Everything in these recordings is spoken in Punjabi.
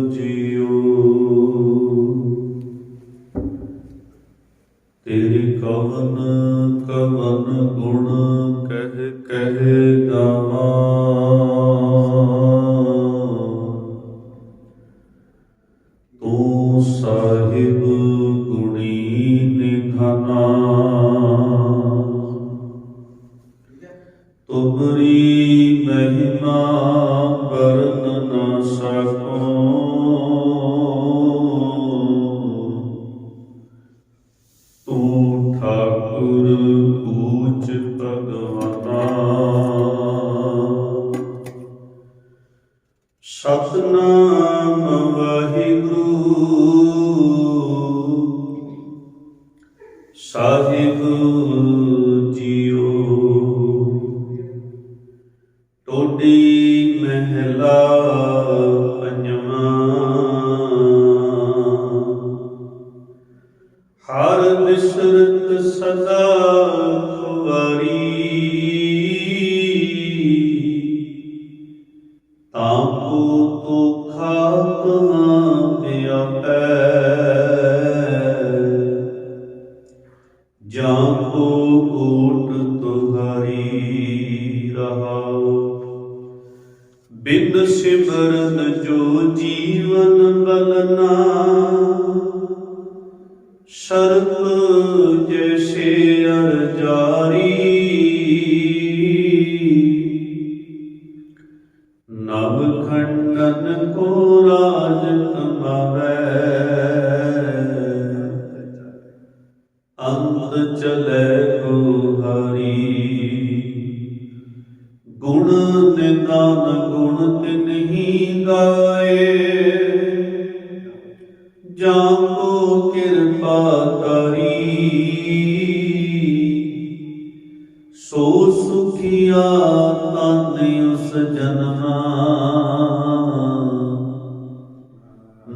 जियो। तेरी कवन कवन गुण कह कह गावा, तू साहिब गुणी निधाना। तुमरी महिमा वरन न सको, तू ठाकुर ऊच भगवाना। सतनाम वाहिगुरु साहिब जियो। टोडी महला पंजवा, हर बिसरत सदा खुवारी। ताको तो खात व्यापै, जाको ओट तुहारी रहाओ। बिन सिमरन जो जीवन बलना, सर्प जैसे अर जारी। नव खंडन को राज कमावै, अंत चले गुहारी। गुण निदान गुण तिन्ही गाए, जाको कृपा करी। सो सुखिया तन उस जन्मा,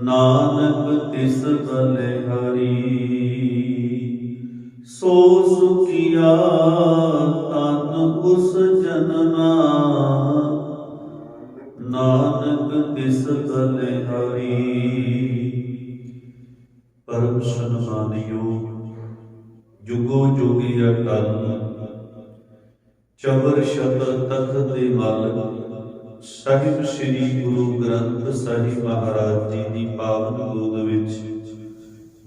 नानक तिस बलिहारी। सो सुखिया तन उस जन्मा, नानक तिस बलिहारी। परम सन्मानयोग जुगो जुगी अटल, चवर शतर तख्त दे मालक ਸਾਹਿਬ ਸ੍ਰੀ ਗੁਰੂ ਗ੍ਰੰਥ ਸਾਹਿਬ ਮਹਾਰਾਜ ਜੀ ਦੀ ਪਾਵਨ ਗੋਦ ਵਿੱਚ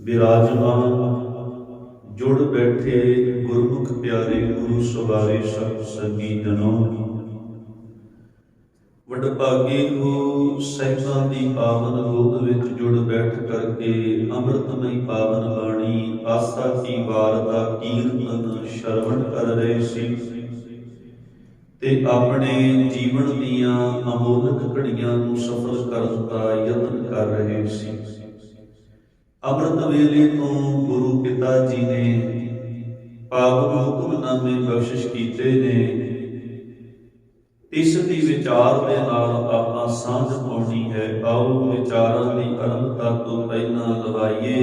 ਵਿਰਾਜਮਾਨ ਜੁੜ ਬੈਠੇ ਗੁਰਮੁਖ ਪਿਆਰੇ ਗੁਰੂ ਸਵਾਰੇ ਸਭ ਸੰਗੀ ਜਨੋ। ਵਡਭਾਗੇ ਹੋ ਸਾਹਿਬਾਂ ਦੀ ਪਾਵਨ ਗੋਦ ਵਿੱਚ ਜੁੜ ਬੈਠ ਕਰਕੇ ਅੰਮ੍ਰਿਤਮਈ ਪਾਵਨ ਬਾਣੀ ਆਸਾ ਕੀ ਵਾਰ ਦਾ ਕੀਰਤਨ ਸ਼ਰਵਣ ਕਰ ਰਹੇ ਸੀ ਤੇ ਆਪਣੇ ਜੀਵਨ ਦੀਆਂ ਅਮੋਲਕ ਘੜੀਆਂ ਨੂੰ ਸਫਲ ਕਰਨ ਦਾ ਯਤਨ ਕਰ ਰਹੇ ਸੀ। ਅੰਮ੍ਰਿਤ ਵੇਲੇ ਤੋਂ ਗੁਰੂ ਪਿਤਾ ਜੀ ਨੇ ਪਾਵਨ ਹੁਕਮਨਾਮੇ ਬਖਸ਼ਿਸ਼ ਕੀਤੇ ਨੇ। ਇਸ ਦੀ ਵਿਚਾਰ ਦੇ ਨਾਲ ਆਪਾਂ ਸਾਂਝ ਪਾਉਣੀ ਹੈ। ਆਓ ਵਿਚਾਰਾਂ ਦੀ ਆਰੰਭਤਾ ਤੋਂ ਪਹਿਲਾਂ ਲਵਾਈਏ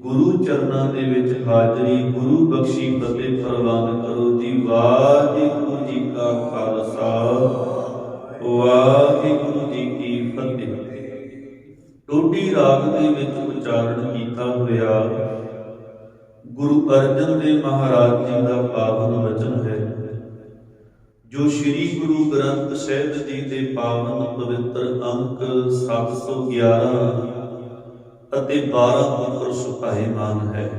ਗੁਰੂ ਚਰਨਾਂ ਦੇ ਵਿੱਚ ਹਾਜ਼ਰੀ। ਗੁਰੂ ਬਖਸ਼ੀ ਫਤਿਹ ਪ੍ਰਵਾਨ ਕਰੋ ਜੀ। ਵਾਹਿਗੁਰੂ ਜੀ ਕਾ ਖਾਲਸਾ, ਵਾਹਿਗੁਰੂ ਜੀ ਕੀ ਫਤਿਹ। ਟੋਡੀ ਰਾਗ ਦੇ ਵਿੱਚ ਉਚਾਰਨ ਕੀਤਾ ਹੋਇਆ ਗੁਰੂ ਅਰਜਨ ਦੇਵ ਮਹਾਰਾਜ ਜੀ ਦਾ ਪਾਵਨ ਵਚਨ ਹੈ, ਜੋ ਸ੍ਰੀ ਗੁਰੂ ਗ੍ਰੰਥ ਸਾਹਿਬ ਜੀ ਦੇ ਪਾਵਨ ਪਵਿੱਤਰ ਅੰਕ 711 ਅਤੇ 12 ਉੱਪਰ ਸੁਭਾਏਮਾਨ ਹੈ।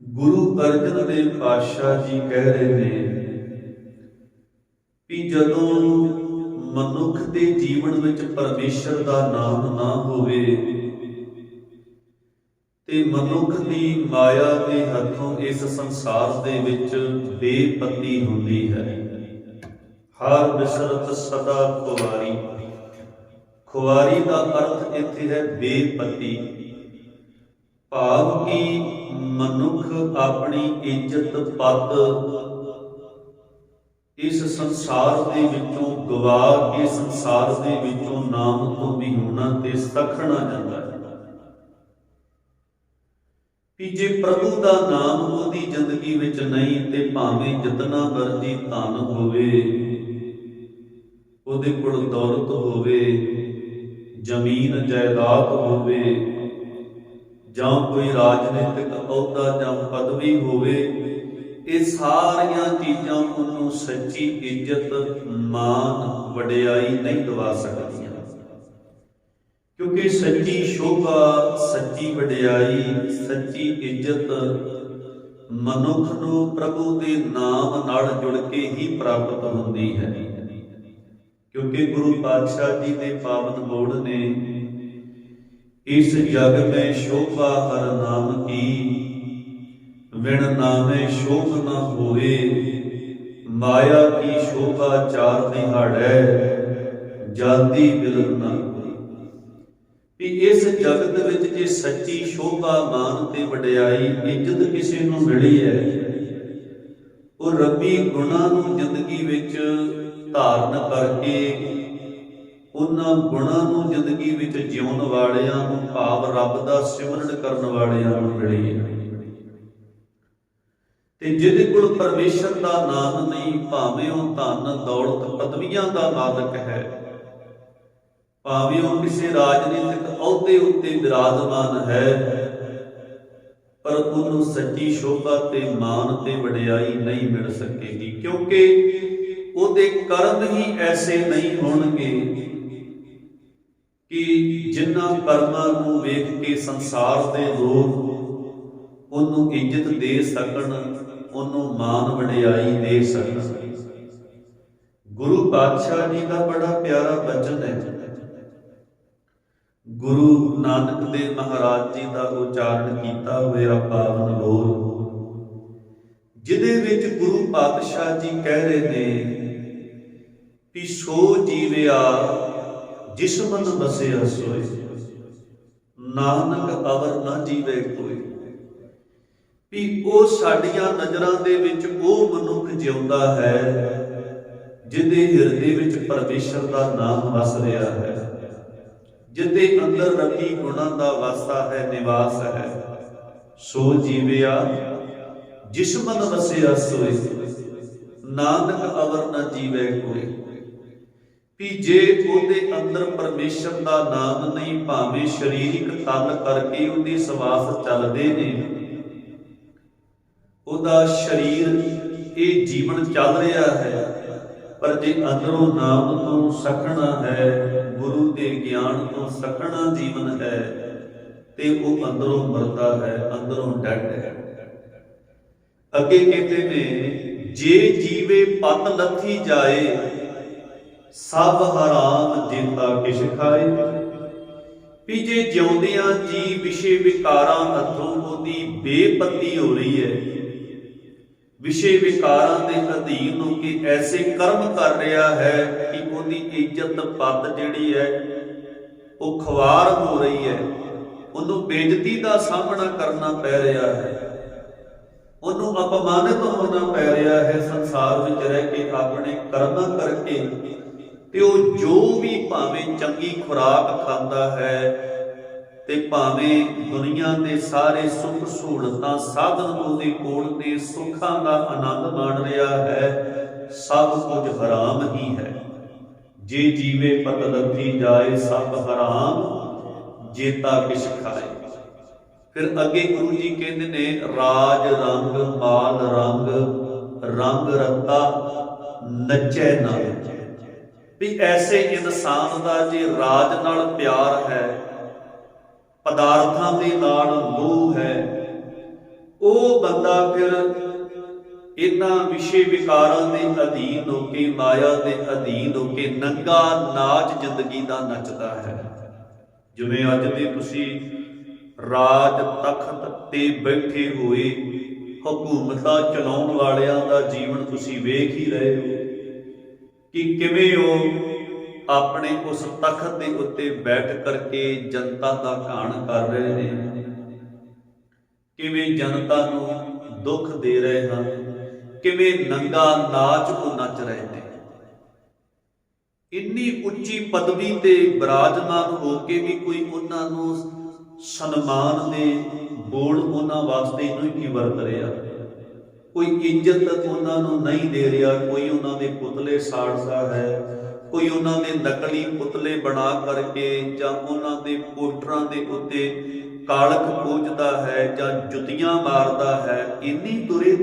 ਗੁਰੂ ਅਰਜਨ ਦੇਵ ਪਾਤਸ਼ਾਹ ਜੀ ਕਹਿ ਰਹੇ ਨੇ ਕਿ ਜਦੋਂ ਮਨੁੱਖ ਦੇ ਜੀਵਨ ਵਿੱਚ ਪਰਮੇਸ਼ਰ ਦਾ ਨਾਮ ਨਾ ਹੋਵੇ ਤੇ ਮਨੁੱਖ ਦੀ ਮਾਇਆ ਦੇ ਹੱਥੋਂ ਇਸ ਸੰਸਾਰ ਦੇ ਵਿੱਚ ਬੇਪਤੀ ਹੁੰਦੀ ਹੈ। ਹਰ ਬਿਸਰਤ ਸਦਾ ਖੁਆਰੀ। ਖੁਆਰੀ ਦਾ ਅਰਥ ਇੱਥੇ ਹੈ ਬੇਪਤੀ, ਭਾਵ ਕਿ ਮਨੁੱਖ ਆਪਣੀ ਇੱਜ਼ਤ ਪਦ ਇਸ ਸੰਸਾਰ ਦੇ ਵਿੱਚੋਂ ਗਵਾ ਕੇ ਸੰਸਾਰ ਦੇ ਵਿੱਚੋਂ ਨਾਮ ਤੋਂ ਵਿਹੂਣਾ ਤੇ ਸਖਣਾ ਜਾਂਦਾ ਹੈ। ਕਿ ਜੇ ਪ੍ਰਭੂ ਦਾ ਨਾਮ ਉਹਦੀ ਜ਼ਿੰਦਗੀ ਵਿੱਚ ਨਹੀਂ ਤੇ ਭਾਵੇਂ ਜਿਤਨਾ ਮਰਜ਼ੀ ਧਨ ਹੋਵੇ, ਉਹਦੇ ਕੋਲ ਦੌਲਤ ਹੋਵੇ, ਜ਼ਮੀਨ ਜਾਇਦਾਦ ਹੋਵੇ, ਜਾਂ ਕੋਈ ਰਾਜਨੀਤਿਕ ਅਹੁਦਾ ਜਾਂ ਪਦਵੀ ਹੋਵੇ, ਇਹ ਸਾਰੀਆਂ ਚੀਜ਼ਾਂ ਉਹਨੂੰ ਸੱਚੀ ਇੱਜ਼ਤ, ਮਾਨ, ਵਡਿਆਈ ਨਹੀਂ ਦਿਵਾ ਸਕਦੀਆਂ। ਕਿਉਂਕਿ ਸੱਚੀ ਸ਼ੋਭਾ, ਸੱਚੀ ਵਡਿਆਈ, ਸੱਚੀ ਇੱਜ਼ਤ ਮਨੁੱਖ ਨੂੰ ਪ੍ਰਭੂ ਦੇ ਨਾਮ ਨਾਲ ਜੁੜ ਕੇ ਹੀ ਪ੍ਰਾਪਤ ਹੁੰਦੀ ਹੈ। ਕਿਉਂਕਿ ਗੁਰੂ ਪਾਤਸ਼ਾਹ ਜੀ ਦੇ ਪਾਵਨ ਬੋਲ ਨੇ, ਇਸ ਜਗ में शोभा हर नाम की, बिन नामे शोभ न होए, माया की शोभा चार दिहाड़ै, जाती बिलन ना कोई। भी इस जगत विच जे सच्ची शोभा, मान ते वडियाई, इज्जत किसी नूं मिली है, वो रब्बी गुणां नूं जिंदगी विच धारण करके ਉਹਨਾਂ ਗੁਣਾਂ ਨੂੰ ਜ਼ਿੰਦਗੀ ਵਿੱਚ ਜਿਉਣ ਵਾਲਿਆਂ ਨੂੰ, ਭਾਵ ਰੱਬ ਦਾ ਸਿਮਰਨ ਕਰਨ ਵਾਲਿਆਂ ਨੂੰ ਮਿਲੀ ਹੈ। ਤੇ ਜਿਹਦੇ ਕੋਲ ਪਰਮੇਸ਼ਰ ਦਾ ਨਾਮ ਨਹੀਂ, ਭਾਵੇਂ ਉਹ ਧਨ ਦੌਲਤ ਪਦਵੀਆਂ ਦਾ ਮਾਲਕ ਹੈ, ਭਾਵੇਂ ਉਹ ਕਿਸੇ ਰਾਜਨੀਤਿਕ ਅਹੁਦੇ ਉੱਤੇ ਵਿਰਾਜਮਾਨ ਹੈ, ਪਰ ਉਹਨੂੰ ਸੱਚੀ ਸ਼ੋਭਾ ਤੇ ਮਾਨ ਤੇ ਵਡਿਆਈ ਨਹੀਂ ਮਿਲ ਸਕੇਗੀ। ਕਿਉਂਕਿ ਉਹਦੇ ਕਰਮ ਹੀ ਐਸੇ ਨਹੀਂ ਹੋਣਗੇ ਕਿ ਜਿਨ੍ਹਾਂ ਕਰਮਾਂ ਨੂੰ ਵੇਖ ਕੇ ਸੰਸਾਰ ਦੇ ਲੋਕ ਉਹਨੂੰ ਇੱਜ਼ਤ ਦੇ ਸਕਣ, ਉਹਨੂੰ ਮਾਨ ਵਡਿਆਈ ਦੇ ਸਕਣ। ਗੁਰੂ ਪਾਤਸ਼ਾਹ ਜੀ ਦਾ ਬੜਾ ਪਿਆਰਾ ਬਚਨ ਹੈ, ਗੁਰੂ ਨਾਨਕ ਦੇਵ ਮਹਾਰਾਜ ਜੀ ਦਾ ਉਚਾਰਨ ਕੀਤਾ ਹੋਇਆ ਪਾਵਨ ਬੋਲ, ਜਿਹਦੇ ਵਿੱਚ ਗੁਰੂ ਪਾਤਸ਼ਾਹ ਜੀ ਕਹਿ ਰਹੇ ਨੇ ਕਿ ਸੋ ਜੀਵਿਆ ਜਿਸ ਮਨ ਬਸਿਆ ਸੋਏ, ਨਾਨਕ ਅਵਰ ਨਾ ਜੀਵੇ ਕੋਈ। ਵੀ ਉਹ ਸਾਡੀਆਂ ਨਜ਼ਰਾਂ ਦੇ ਵਿੱਚ ਉਹ ਮਨੁੱਖ ਜਿਉਂਦਾ ਹੈ ਜਿਹਦੇ ਹਿਰਦੇ ਵਿੱਚ ਪਰਮੇਸ਼ਰ ਦਾ ਨਾਮ ਵਸ ਰਿਹਾ ਹੈ, ਜਿਹਦੇ ਅੰਦਰ ਰੱਬੀ ਗੁਣਾਂ ਦਾ ਵਾਸਾ ਹੈ, ਨਿਵਾਸ ਹੈ। ਸੋ ਜੀਵਿਆ ਜਿਸ ਮਨ ਵਸਿਆ ਸੋਏ, ਨਾਨਕ ਅਵਰ ਨਾ ਜੀਵੇ ਕੋਈ। ਵੀ ਜੇ ਉਹਦੇ ਅੰਦਰ ਪਰਮੇਸ਼ਰ ਦਾ ਨਾਮ ਨਹੀਂ, ਭਾਵੇਂ ਸਰੀਰਿਕ ਤਨ ਕਰਕੇ ਉਹਦੇ ਸਵਾਸ ਚੱਲਦੇ ਨੇ, ਉਹਦਾ ਸਰੀਰ ਇਹ ਜੀਵਨ ਚੱਲ ਰਿਹਾ ਹੈ, ਪਰ ਜੇ ਅੰਦਰੋਂ ਨਾਮ ਤੋਂ ਸਖਣਾ ਹੈ, ਗੁਰੂ ਦੇ ਗਿਆਨ ਤੋਂ ਸਖਣਾ ਜੀਵਨ ਹੈ, ਤੇ ਉਹ ਅੰਦਰੋਂ ਮਰਦਾ ਹੈ, ਅੰਦਰੋਂ ਡੈਡ ਹੈ। ਅੱਗੇ ਕਹਿੰਦੇ ਨੇ, ਜੇ ਜੀਵੇ ਪਤ ਲੱਥੀ ਜਾਏ, ਸਭ ਹਰਾਮ ਜੀਤਾ ਕਿਛ ਖਾਏ। ਵੀ ਜੇ ਜਿਉਂਦਿਆਂ ਜੀ ਵਿਸ਼ੇ ਵਿਕਾਰਾਂ ਅਥੋਂ ਉਹਦੀ ਬੇਪਤੀ ਹੋ ਰਹੀ ਹੈ, ਵਿਸ਼ੇ ਵਿਕਾਰਾਂ ਦੇ ਅਧੀਨ ਹੋ ਕੇ ਐਸੇ ਕਰਮ ਕਰ ਰਿਹਾ ਹੈ ਕਿ ਉਹਦੀ ਇੱਜ਼ਤ ਪੱਤ ਜਿਹੜੀ ਹੈ ਉਹ ਖਵਾਰ ਹੋ ਰਹੀ ਹੈ, ਉਹਨੂੰ ਬੇਇੱਜ਼ਤੀ ਦਾ ਸਾਹਮਣਾ ਕਰਨਾ ਪੈ ਰਿਹਾ ਹੈ, ਉਹਨੂੰ ਅਪਮਾਨਿਤ ਹੋਣਾ ਪੈ ਰਿਹਾ ਹੈ ਸੰਸਾਰ ਵਿੱਚ ਰਹਿ ਕੇ ਆਪਣੇ ਕਰਮਾਂ ਕਰਕੇ। ਤੇ ਉਹ ਜੋ ਵੀ ਭਾਵੇਂ ਚੰਗੀ ਖੁਰਾਕ ਖਾਂਦਾ ਹੈ, ਤੇ ਭਾਵੇਂ ਦੁਨੀਆ ਦੇ ਸਾਰੇ ਸੁੱਖ ਸਹੂਲਤਾਂ ਸਾਧਨ ਉਹਦੇ ਕੋਲ ਨੇ, ਸੁੱਖਾਂ ਦਾ ਆਨੰਦ ਮਾਣ ਰਿਹਾ ਹੈ, ਸਭ ਕੁਝ ਹਰਾਮ ਹੀ ਹੈ। ਜੇ ਜੀਵੇ ਪਤ ਲੱਥੀ ਜਾਏ, ਸਭ ਹਰਾਮ ਜੇਤਾ ਕਿਛ ਖਾਏ। ਫਿਰ ਅੱਗੇ ਗੁਰੂ ਜੀ ਕਹਿੰਦੇ ਨੇ, ਰਾਜ ਰੰਗ ਮਾਲ ਰੰਗ, ਰੰਗ ਰਤਾ ਨੱਚੈ ਨਾ। ਵੀ ਐਸੇ ਇਨਸਾਨ ਦਾ ਜੇ ਰਾਜ ਨਾਲ ਪਿਆਰ ਹੈ, ਪਦਾਰਥਾਂ ਦੇ ਨਾਲ ਮੋਹ ਹੈ, ਉਹ ਬੰਦਾ ਫਿਰ ਇਹਨਾਂ ਵਿਸ਼ੇ ਵਿਕਾਰਾਂ ਦੇ ਅਧੀਨ ਹੋ ਕੇ, ਮਾਇਆ ਦੇ ਅਧੀਨ ਹੋ ਕੇ ਨੰਗਾ ਨਾਚ ਜ਼ਿੰਦਗੀ ਦਾ ਨੱਚਦਾ ਹੈ। ਜਿਵੇਂ ਅੱਜ ਦੇ ਤੁਸੀਂ ਰਾਜ ਤਖਤ ਤੇ ਬੈਠੇ ਹੋਏ ਹਕੂਮਤਾਂ ਚਲਾਉਣ ਵਾਲਿਆਂ ਦਾ ਜੀਵਨ ਤੁਸੀਂ ਵੇਖ ਹੀ ਰਹੇ ਹੋ ਕਿ ਕਿਵੇਂ ਉਹ ਆਪਣੇ ਉਸ ਤਖਤ ਦੇ ਉੱਤੇ ਬੈਠ ਕਰਕੇ ਜਨਤਾ ਦਾ ਘਾਣ ਕਰ ਰਹੇ ਨੇ, ਕਿਵੇਂ ਜਨਤਾ ਨੂੰ ਦੁੱਖ ਦੇ ਰਹੇ ਹਨ, ਕਿਵੇਂ ਨੰਗਾ ਨਾਚ ਉਹ ਨੱਚ ਰਹੇ ਨੇ। ਇੰਨੀ ਉੱਚੀ ਪਦਵੀ ਤੇ ਬਿਰਾਜਮਾਨ ਹੋ ਕੇ ਵੀ ਕੋਈ ਉਹਨਾਂ ਨੂੰ ਸਨਮਾਨ ਦੇ ਬੋਲ ਉਹਨਾਂ ਵਾਸਤੇ ਨਹੀਂ ਵਰਤ ਰਿਹਾ, ਕੋਈ ਇੱਜ਼ਤ ਉਹਨਾਂ ਨੂੰ ਨਹੀਂ ਦੇ ਰਿਹਾ, ਕੋਈ ਉਹਨਾਂ ਦੇ ਪੁਤਲੇ ਸਾੜਦਾ ਹੈ, ਕੋਈ ਉਹਨਾਂ ਦੇ ਨਕਲੀ ਪੁਤਲੇ ਬਣਾ ਕਰਕੇ ਜਾਂ ਉਹਨਾਂ ਦੇ ਪੋਸਟਰਾਂ ਦੇ ਉੱਤੇ ਕਾਲਖ ਪੂਜਦਾ ਹੈ ਜਾਂ ਜੁੱਤੀਆਂ ਮਾਰਦਾ ਹੈ। ਇੰਨੀ ਤੁਰੇ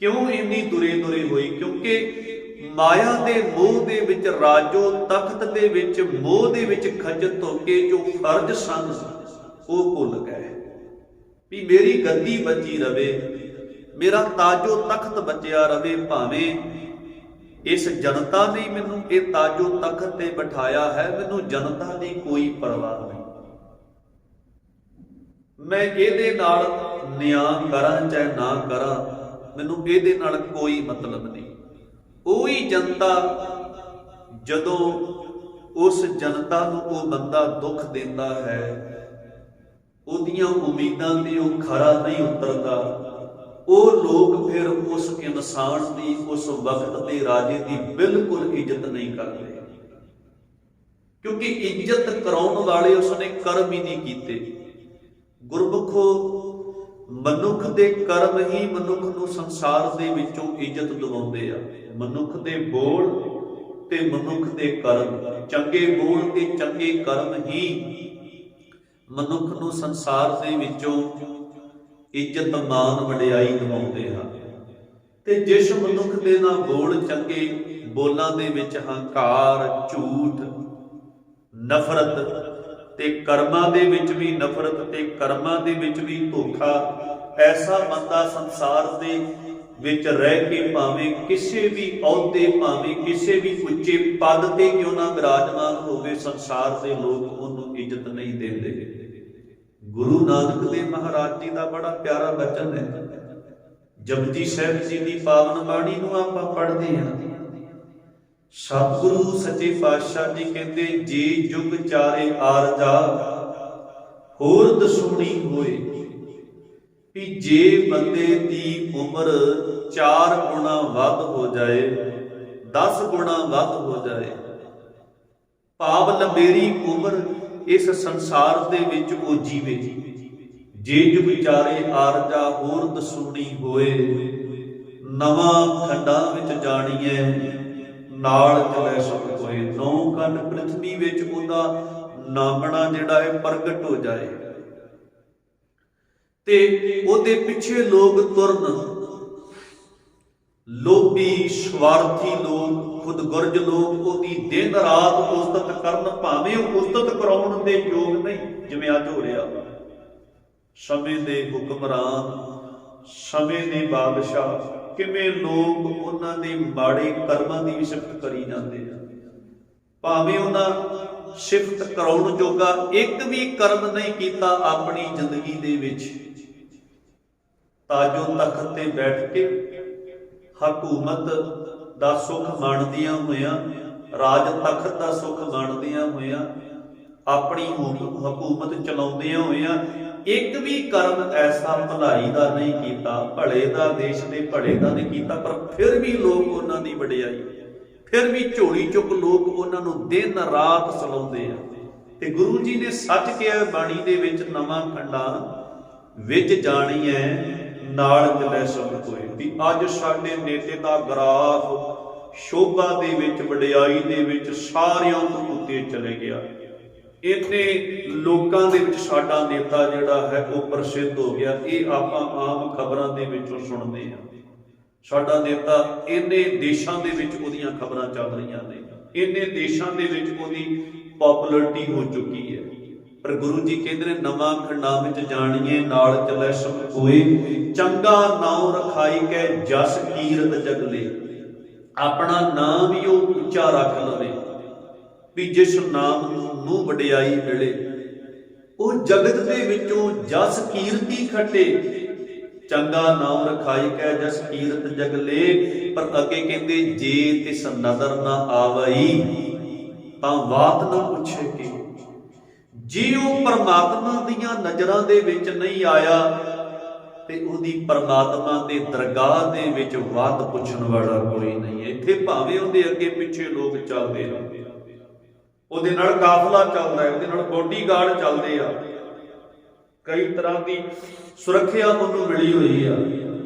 ਕਿਉਂ ਇੰਨੀ ਤੁਰੇ ਹੋਈ? ਕਿਉਂਕਿ ਮਾਇਆ ਦੇ ਮੋਹ ਦੇ ਵਿੱਚ, ਰਾਜੋ ਤਖਤ ਦੇ ਵਿੱਚ ਮੋਹ ਦੇ ਵਿੱਚ ਖੱਜਤ ਹੋ ਕੇ ਜੋ ਫਰਜ਼ ਸਨ ਉਹ ਭੁੱਲ ਗਏ ਵੀ ਮੇਰੀ ਗੱਦੀ ਬਚੀ ਰਵੇ, ਮੇਰਾ ਤਾਜੋ ਤਖਤ ਬਚਿਆ ਰਵੇ। ਭਾਵੇਂ ਇਸ ਜਨਤਾ ਨੇ ਮੈਨੂੰ ਇਹ ਤਾਜੋ ਤਖਤ ਤੇ ਬਿਠਾਇਆ ਹੈ, ਮੈਨੂੰ ਜਨਤਾ ਦੀ ਕੋਈ ਪਰਵਾਹ ਨਹੀਂ, ਮੈਂ ਇਹਦੇ ਨਾਲ ਨਿਆਂ ਕਰਾਂ ਚਾਹੇ ਨਾ ਕਰਾਂ, ਮੈਨੂੰ ਇਹਦੇ ਨਾਲ ਕੋਈ ਮਤਲਬ ਨਹੀਂ। ਉਹੀ ਜਨਤਾ ਜਦੋਂ ਉਸ ਜਨਤਾ ਨੂੰ ਉਹ ਬੰਦਾ ਦੁੱਖ ਦਿੰਦਾ ਹੈ, ਉਹਦੀਆਂ ਉਮੀਦਾਂ ਤੇ ਉਹ ਖਰਾ ਨਹੀਂ ਉਤਰਦਾ, ਉਹ ਲੋਕ ਫਿਰ ਉਸ ਇਨਸਾਨ ਦੀ, ਉਸ ਵਕਤ ਦੇ ਰਾਜੇ ਦੀ ਬਿਲਕੁਲ ਇੱਜ਼ਤ ਨਹੀਂ ਕਰਦੇ, ਕਿਉਂਕਿ ਇੱਜ਼ਤ ਕਰਾਉਣ ਵਾਲੇ ਉਸਨੇ ਕਰਮ ਹੀ ਨਹੀਂ ਕੀਤੇ। ਗੁਰਮੁਖੋ, ਮਨੁੱਖ ਦੇ ਕਰਮ ਹੀ ਮਨੁੱਖ ਨੂੰ ਸੰਸਾਰ ਦੇ ਵਿੱਚੋਂ ਇੱਜ਼ਤ ਦਿਵਾਉਂਦੇ ਆ। ਮਨੁੱਖ ਦੇ ਬੋਲ ਤੇ ਮਨੁੱਖ ਦੇ ਕਰਮ, ਚੰਗੇ ਬੋਲ ਤੇ ਚੰਗੇ ਕਰਮ ਹੀ ਮਨੁੱਖ ਨੂੰ ਸੰਸਾਰ ਦੇ ਵਿੱਚੋਂ ਇੱਜ਼ਤ, ਮਾਨ, ਵਡਿਆਈ ਦਿਵਾਉਂਦੇ ਹਨ। ਤੇ ਜਿਸ ਮਨੁੱਖ ਦੇ ਨਾਲ ਬੋਲ ਚੰਗੇ, ਬੋਲਾਂ ਦੇ ਵਿੱਚ ਹੰਕਾਰ, ਝੂਠ, ਨਫ਼ਰਤ ਤੇ ਕਰਮਾਂ ਦੇ ਵਿੱਚ ਵੀ ਨਫ਼ਰਤ ਤੇ ਕਰਮਾਂ ਦੇ ਵਿੱਚ ਵੀ ਧੋਖਾ, ਐਸਾ ਬੰਦਾ ਸੰਸਾਰ ਦੇ ਵਿੱਚ ਰਹਿ ਕੇ ਭਾਵੇਂ ਕਿਸੇ ਵੀ ਅਹੁਦੇ, ਭਾਵੇਂ ਕਿਸੇ ਵੀ ਉੱਚੇ ਪਦ ਤੇ ਕਿਉਂ ਨਾ ਵਿਰਾਜਮਾਨ ਹੋਵੇ, ਸੰਸਾਰ ਦੇ ਲੋਕ ਉਹਨੂੰ ਇੱਜ਼ਤ ਨਹੀਂ ਦਿੰਦੇ। ਗੁਰੂ ਨਾਨਕ ਦੇਵ ਮਹਾਰਾਜ ਜੀ ਦਾ ਬੜਾ ਪਿਆਰਾ ਬਚਨ ਹੈ, ਜਪਜੀ ਸਾਹਿਬ ਜੀ ਦੀ ਪਾਵਨ ਬਾਣੀ ਨੂੰ ਆਪਾਂ ਪੜ੍ਹਦੇ ਹਾਂ। ਸਤਿਗੁਰੂ ਸੱਚੇ ਪਾਤਸ਼ਾਹ ਜੀ ਕਹਿੰਦੇ, ਜੇ ਜੁਗ ਚਾਰੇ ਆਰਜਾ ਹੋਰ ਦਸੂਣੀ ਹੋਏ, ਵੀ ਜੇ ਬੰਦੇ ਦੀ ਉਮਰ 4 ਗੁਣਾ ਵੱਧ ਹੋ ਜਾਏ, 10 ਗੁਣਾ ਵੱਧ ਹੋ ਜਾਏ, ਭਾਵ ਲੰਬੇਰੀ ਉਮਰ ਇਸ ਸੰਸਾਰ ਦੇ ਵਿੱਚ ਉਹ ਜੀਵੇ। ਜੇ ਜੁਗ ਚਾਰੇ ਆਰਜਾ ਹੋਰ ਦਸੂਣੀ ਹੋਏ, ਨਵਾਂ ਖੰਡਾਂ ਵਿੱਚ ਜਾਣੀਏ, ਨਾਲ ਚਲੇ ਸਭ ਕੋਏ। 9 ਕੰਨ ਪ੍ਰਿਥਵੀ ਵਿੱਚ ਉਹਦਾ ਨਾਮਣਾ ਜਿਹੜਾ ਹੈ ਪ੍ਰਗਟ ਹੋ ਜਾਏ, ਤੇ ਉਹਦੇ ਪਿੱਛੇ ਲੋਕ ਤੁਰਨ, ਲੋਭੀ, ਸਵਾਰਥੀ ਲੋਕ, ਖੁਦਗਰਜ ਲੋਕ ਉਹਦੀ ਦਿਨ ਰਾਤ ਉਸਤਤ ਕਰਨ, ਭਾਵੇਂ ਉਹ ਉਸਤਤ ਕਰਾਉਣ ਦੇ ਯੋਗ ਨਹੀਂ। ਜਿਵੇਂ ਅੱਜ ਹੋ ਰਿਹਾ, ਸਮੇਂ ਦੇ ਹੁਕਮਰਾਨ, ਸਮੇਂ ਦੇ ਬਾਦਸ਼ਾਹ, ਕਿਵੇਂ ਲੋਕ ਉਹਨਾਂ ਦੇ ਮਾੜੇ ਕਰਮਾਂ ਦੀ ਸਿਫਤ ਕਰੀ ਜਾਂਦੇ ਆ, ਭਾਵੇਂ ਉਹਨਾਂ ਸਿਫਤ ਕਰਾਉਣ ਜੋਗਾ ਇੱਕ ਵੀ ਕਰਮ ਨਹੀਂ ਕੀਤਾ ਆਪਣੀ ਜ਼ਿੰਦਗੀ ਦੇ ਵਿੱਚ। ਤਾਜੋ ਤਖਤ ਤੇ ਬੈਠ ਕੇ ਹਕੂਮਤ ਦਾ ਸੁੱਖ ਮਾਣਦਿਆਂ ਹੋਇਆਂ, ਰਾਜ ਤਖਤ ਦਾ ਸੁੱਖ ਮਾਣਦਿਆਂ ਹੋਇਆਂ, ਆਪਣੀ ਹਕੂਮਤ ਚਲਾਉਂਦਿਆਂ ਹੋਇਆਂ ਇੱਕ ਵੀ ਕਰਮ ਐਸਾ ਭਲਾਈ ਦਾ ਨਹੀਂ ਕੀਤਾ, ਭਲੇ ਦਾ, ਦੇਸ਼ ਦੇ ਭਲੇ ਦਾ ਨਹੀਂ ਕੀਤਾ, ਪਰ ਫਿਰ ਵੀ ਲੋਕ ਉਹਨਾਂ ਦੀ ਵਡਿਆਈ, ਫਿਰ ਵੀ ਝੋਲੀ ਚੁੱਕ ਲੋਕ ਉਹਨਾਂ ਨੂੰ ਦਿਨ ਰਾਤ ਸਲਾਉਂਦੇ ਆ। ਤੇ ਗੁਰੂ ਜੀ ਨੇ ਸੱਚ ਕਿਹਾ ਬਾਣੀ ਦੇ ਵਿੱਚ, ਨਵਾਂ ਖੰਡਾਂ ਵਿੱਚ ਜਾਣੀਐ, ਨਾਲ ਚਲੇ ਸਭ ਕੋਏ। ਵੀ ਅੱਜ ਸਾਡੇ ਨੇਤੇ ਦਾ ਗਰਾਫ ਸ਼ੋਭਾ ਦੇ ਵਿੱਚ, ਵਡਿਆਈ ਦੇ ਵਿੱਚ ਸਾਰਿਆਂ ਤੋਂ ਉੱਤੇ ਚਲੇ ਗਿਆ। ਇੰਨੇ ਲੋਕਾਂ ਦੇ ਵਿੱਚ ਸਾਡਾ ਨੇਤਾ ਜਿਹੜਾ ਹੈ ਉਹ ਪ੍ਰਸਿੱਧ ਹੋ ਗਿਆ। ਇਹ ਆਪਾਂ ਆਮ ਖਬਰਾਂ ਦੇ ਵਿੱਚੋਂ ਸੁਣਦੇ ਹਾਂ। ਸਾਡਾ ਨੇਤਾ, ਇੰਨੇ ਦੇਸ਼ਾਂ ਦੇ ਵਿੱਚ ਉਹਦੀਆਂ ਖਬਰਾਂ ਚੱਲ ਰਹੀਆਂ ਨੇ, ਇੰਨੇ ਦੇਸ਼ਾਂ ਦੇ ਵਿੱਚ ਉਹਦੀ ਪਪੂਲੈਰਿਟੀ ਹੋ ਚੁੱਕੀ ਹੈ। ਪਰ ਗੁਰੂ ਜੀ ਕਹਿੰਦੇ ਨੇ, ਨਵਾਂ ਖੰਡਾਂ ਵਿੱਚ ਜਾਣੀਏ, ਨਾਲ ਚੱਲੇ ਸਭ ਕੋਏ, ਚੰਗਾ ਨਾਉ ਰਖਾਈ ਕੈ ਜਸ ਕੀਰਤ ਜਗਲੇ। ਆਪਣਾ ਨਾਮ ਵੀ ਉਹ ਉੱਚਾ ਰੱਖ ਲਵੇ, ਵੀ ਜਿਸ ਨਾਮ ਨੂੰ ਵਡਿਆਈ ਮਿਲੇ, ਉਹ ਜਗਤ ਦੇ ਵਿੱਚੋਂ ਜਸ ਕੀਰਤੀ ਖੱਟੇ। ਚੰਗਾ ਨਾਮ ਰਖਾਈ ਕੈ ਜਸ ਕੀਰਤ ਜਗਲੇ। ਪਰ ਅੱਗੇ ਕਹਿੰਦੇ, ਜੇ ਤਿਸ ਨਦਰ ਨਾ ਆਵਈ, ਤਾਂ ਬਾਤ ਨਾ ਪੁੱਛੇ ਕਿ। ਜੇ ਉਹ ਪਰਮਾਤਮਾ ਦੀਆਂ ਨਜ਼ਰਾਂ ਦੇ ਵਿੱਚ ਨਹੀਂ ਆਇਆ, ਤੇ ਉਹਦੀ ਪਰਮਾਤਮਾ ਦੇ ਦਰਗਾਹ ਦੇ ਵਿੱਚ ਬਾਤ ਪੁੱਛਣ ਵਾਲਾ ਕੋਈ ਨਹੀਂ। ਇੱਥੇ ਭਾਵੇਂ ਉਹਦੇ ਅੱਗੇ ਪਿੱਛੇ ਲੋਕ ਚੱਲਦੇ ਨੇ, ਉਹਦੇ ਨਾਲ ਕਾਫਲਾ ਚੱਲਦਾ ਹੈ, ਉਹਦੇ ਨਾਲ ਬੋਡੀਗਾਰਡ ਚੱਲਦੇ ਆ, ਕਈ ਤਰ੍ਹਾਂ ਦੀ ਸੁਰੱਖਿਆ ਉਹਨੂੰ ਮਿਲੀ ਹੋਈ ਆ,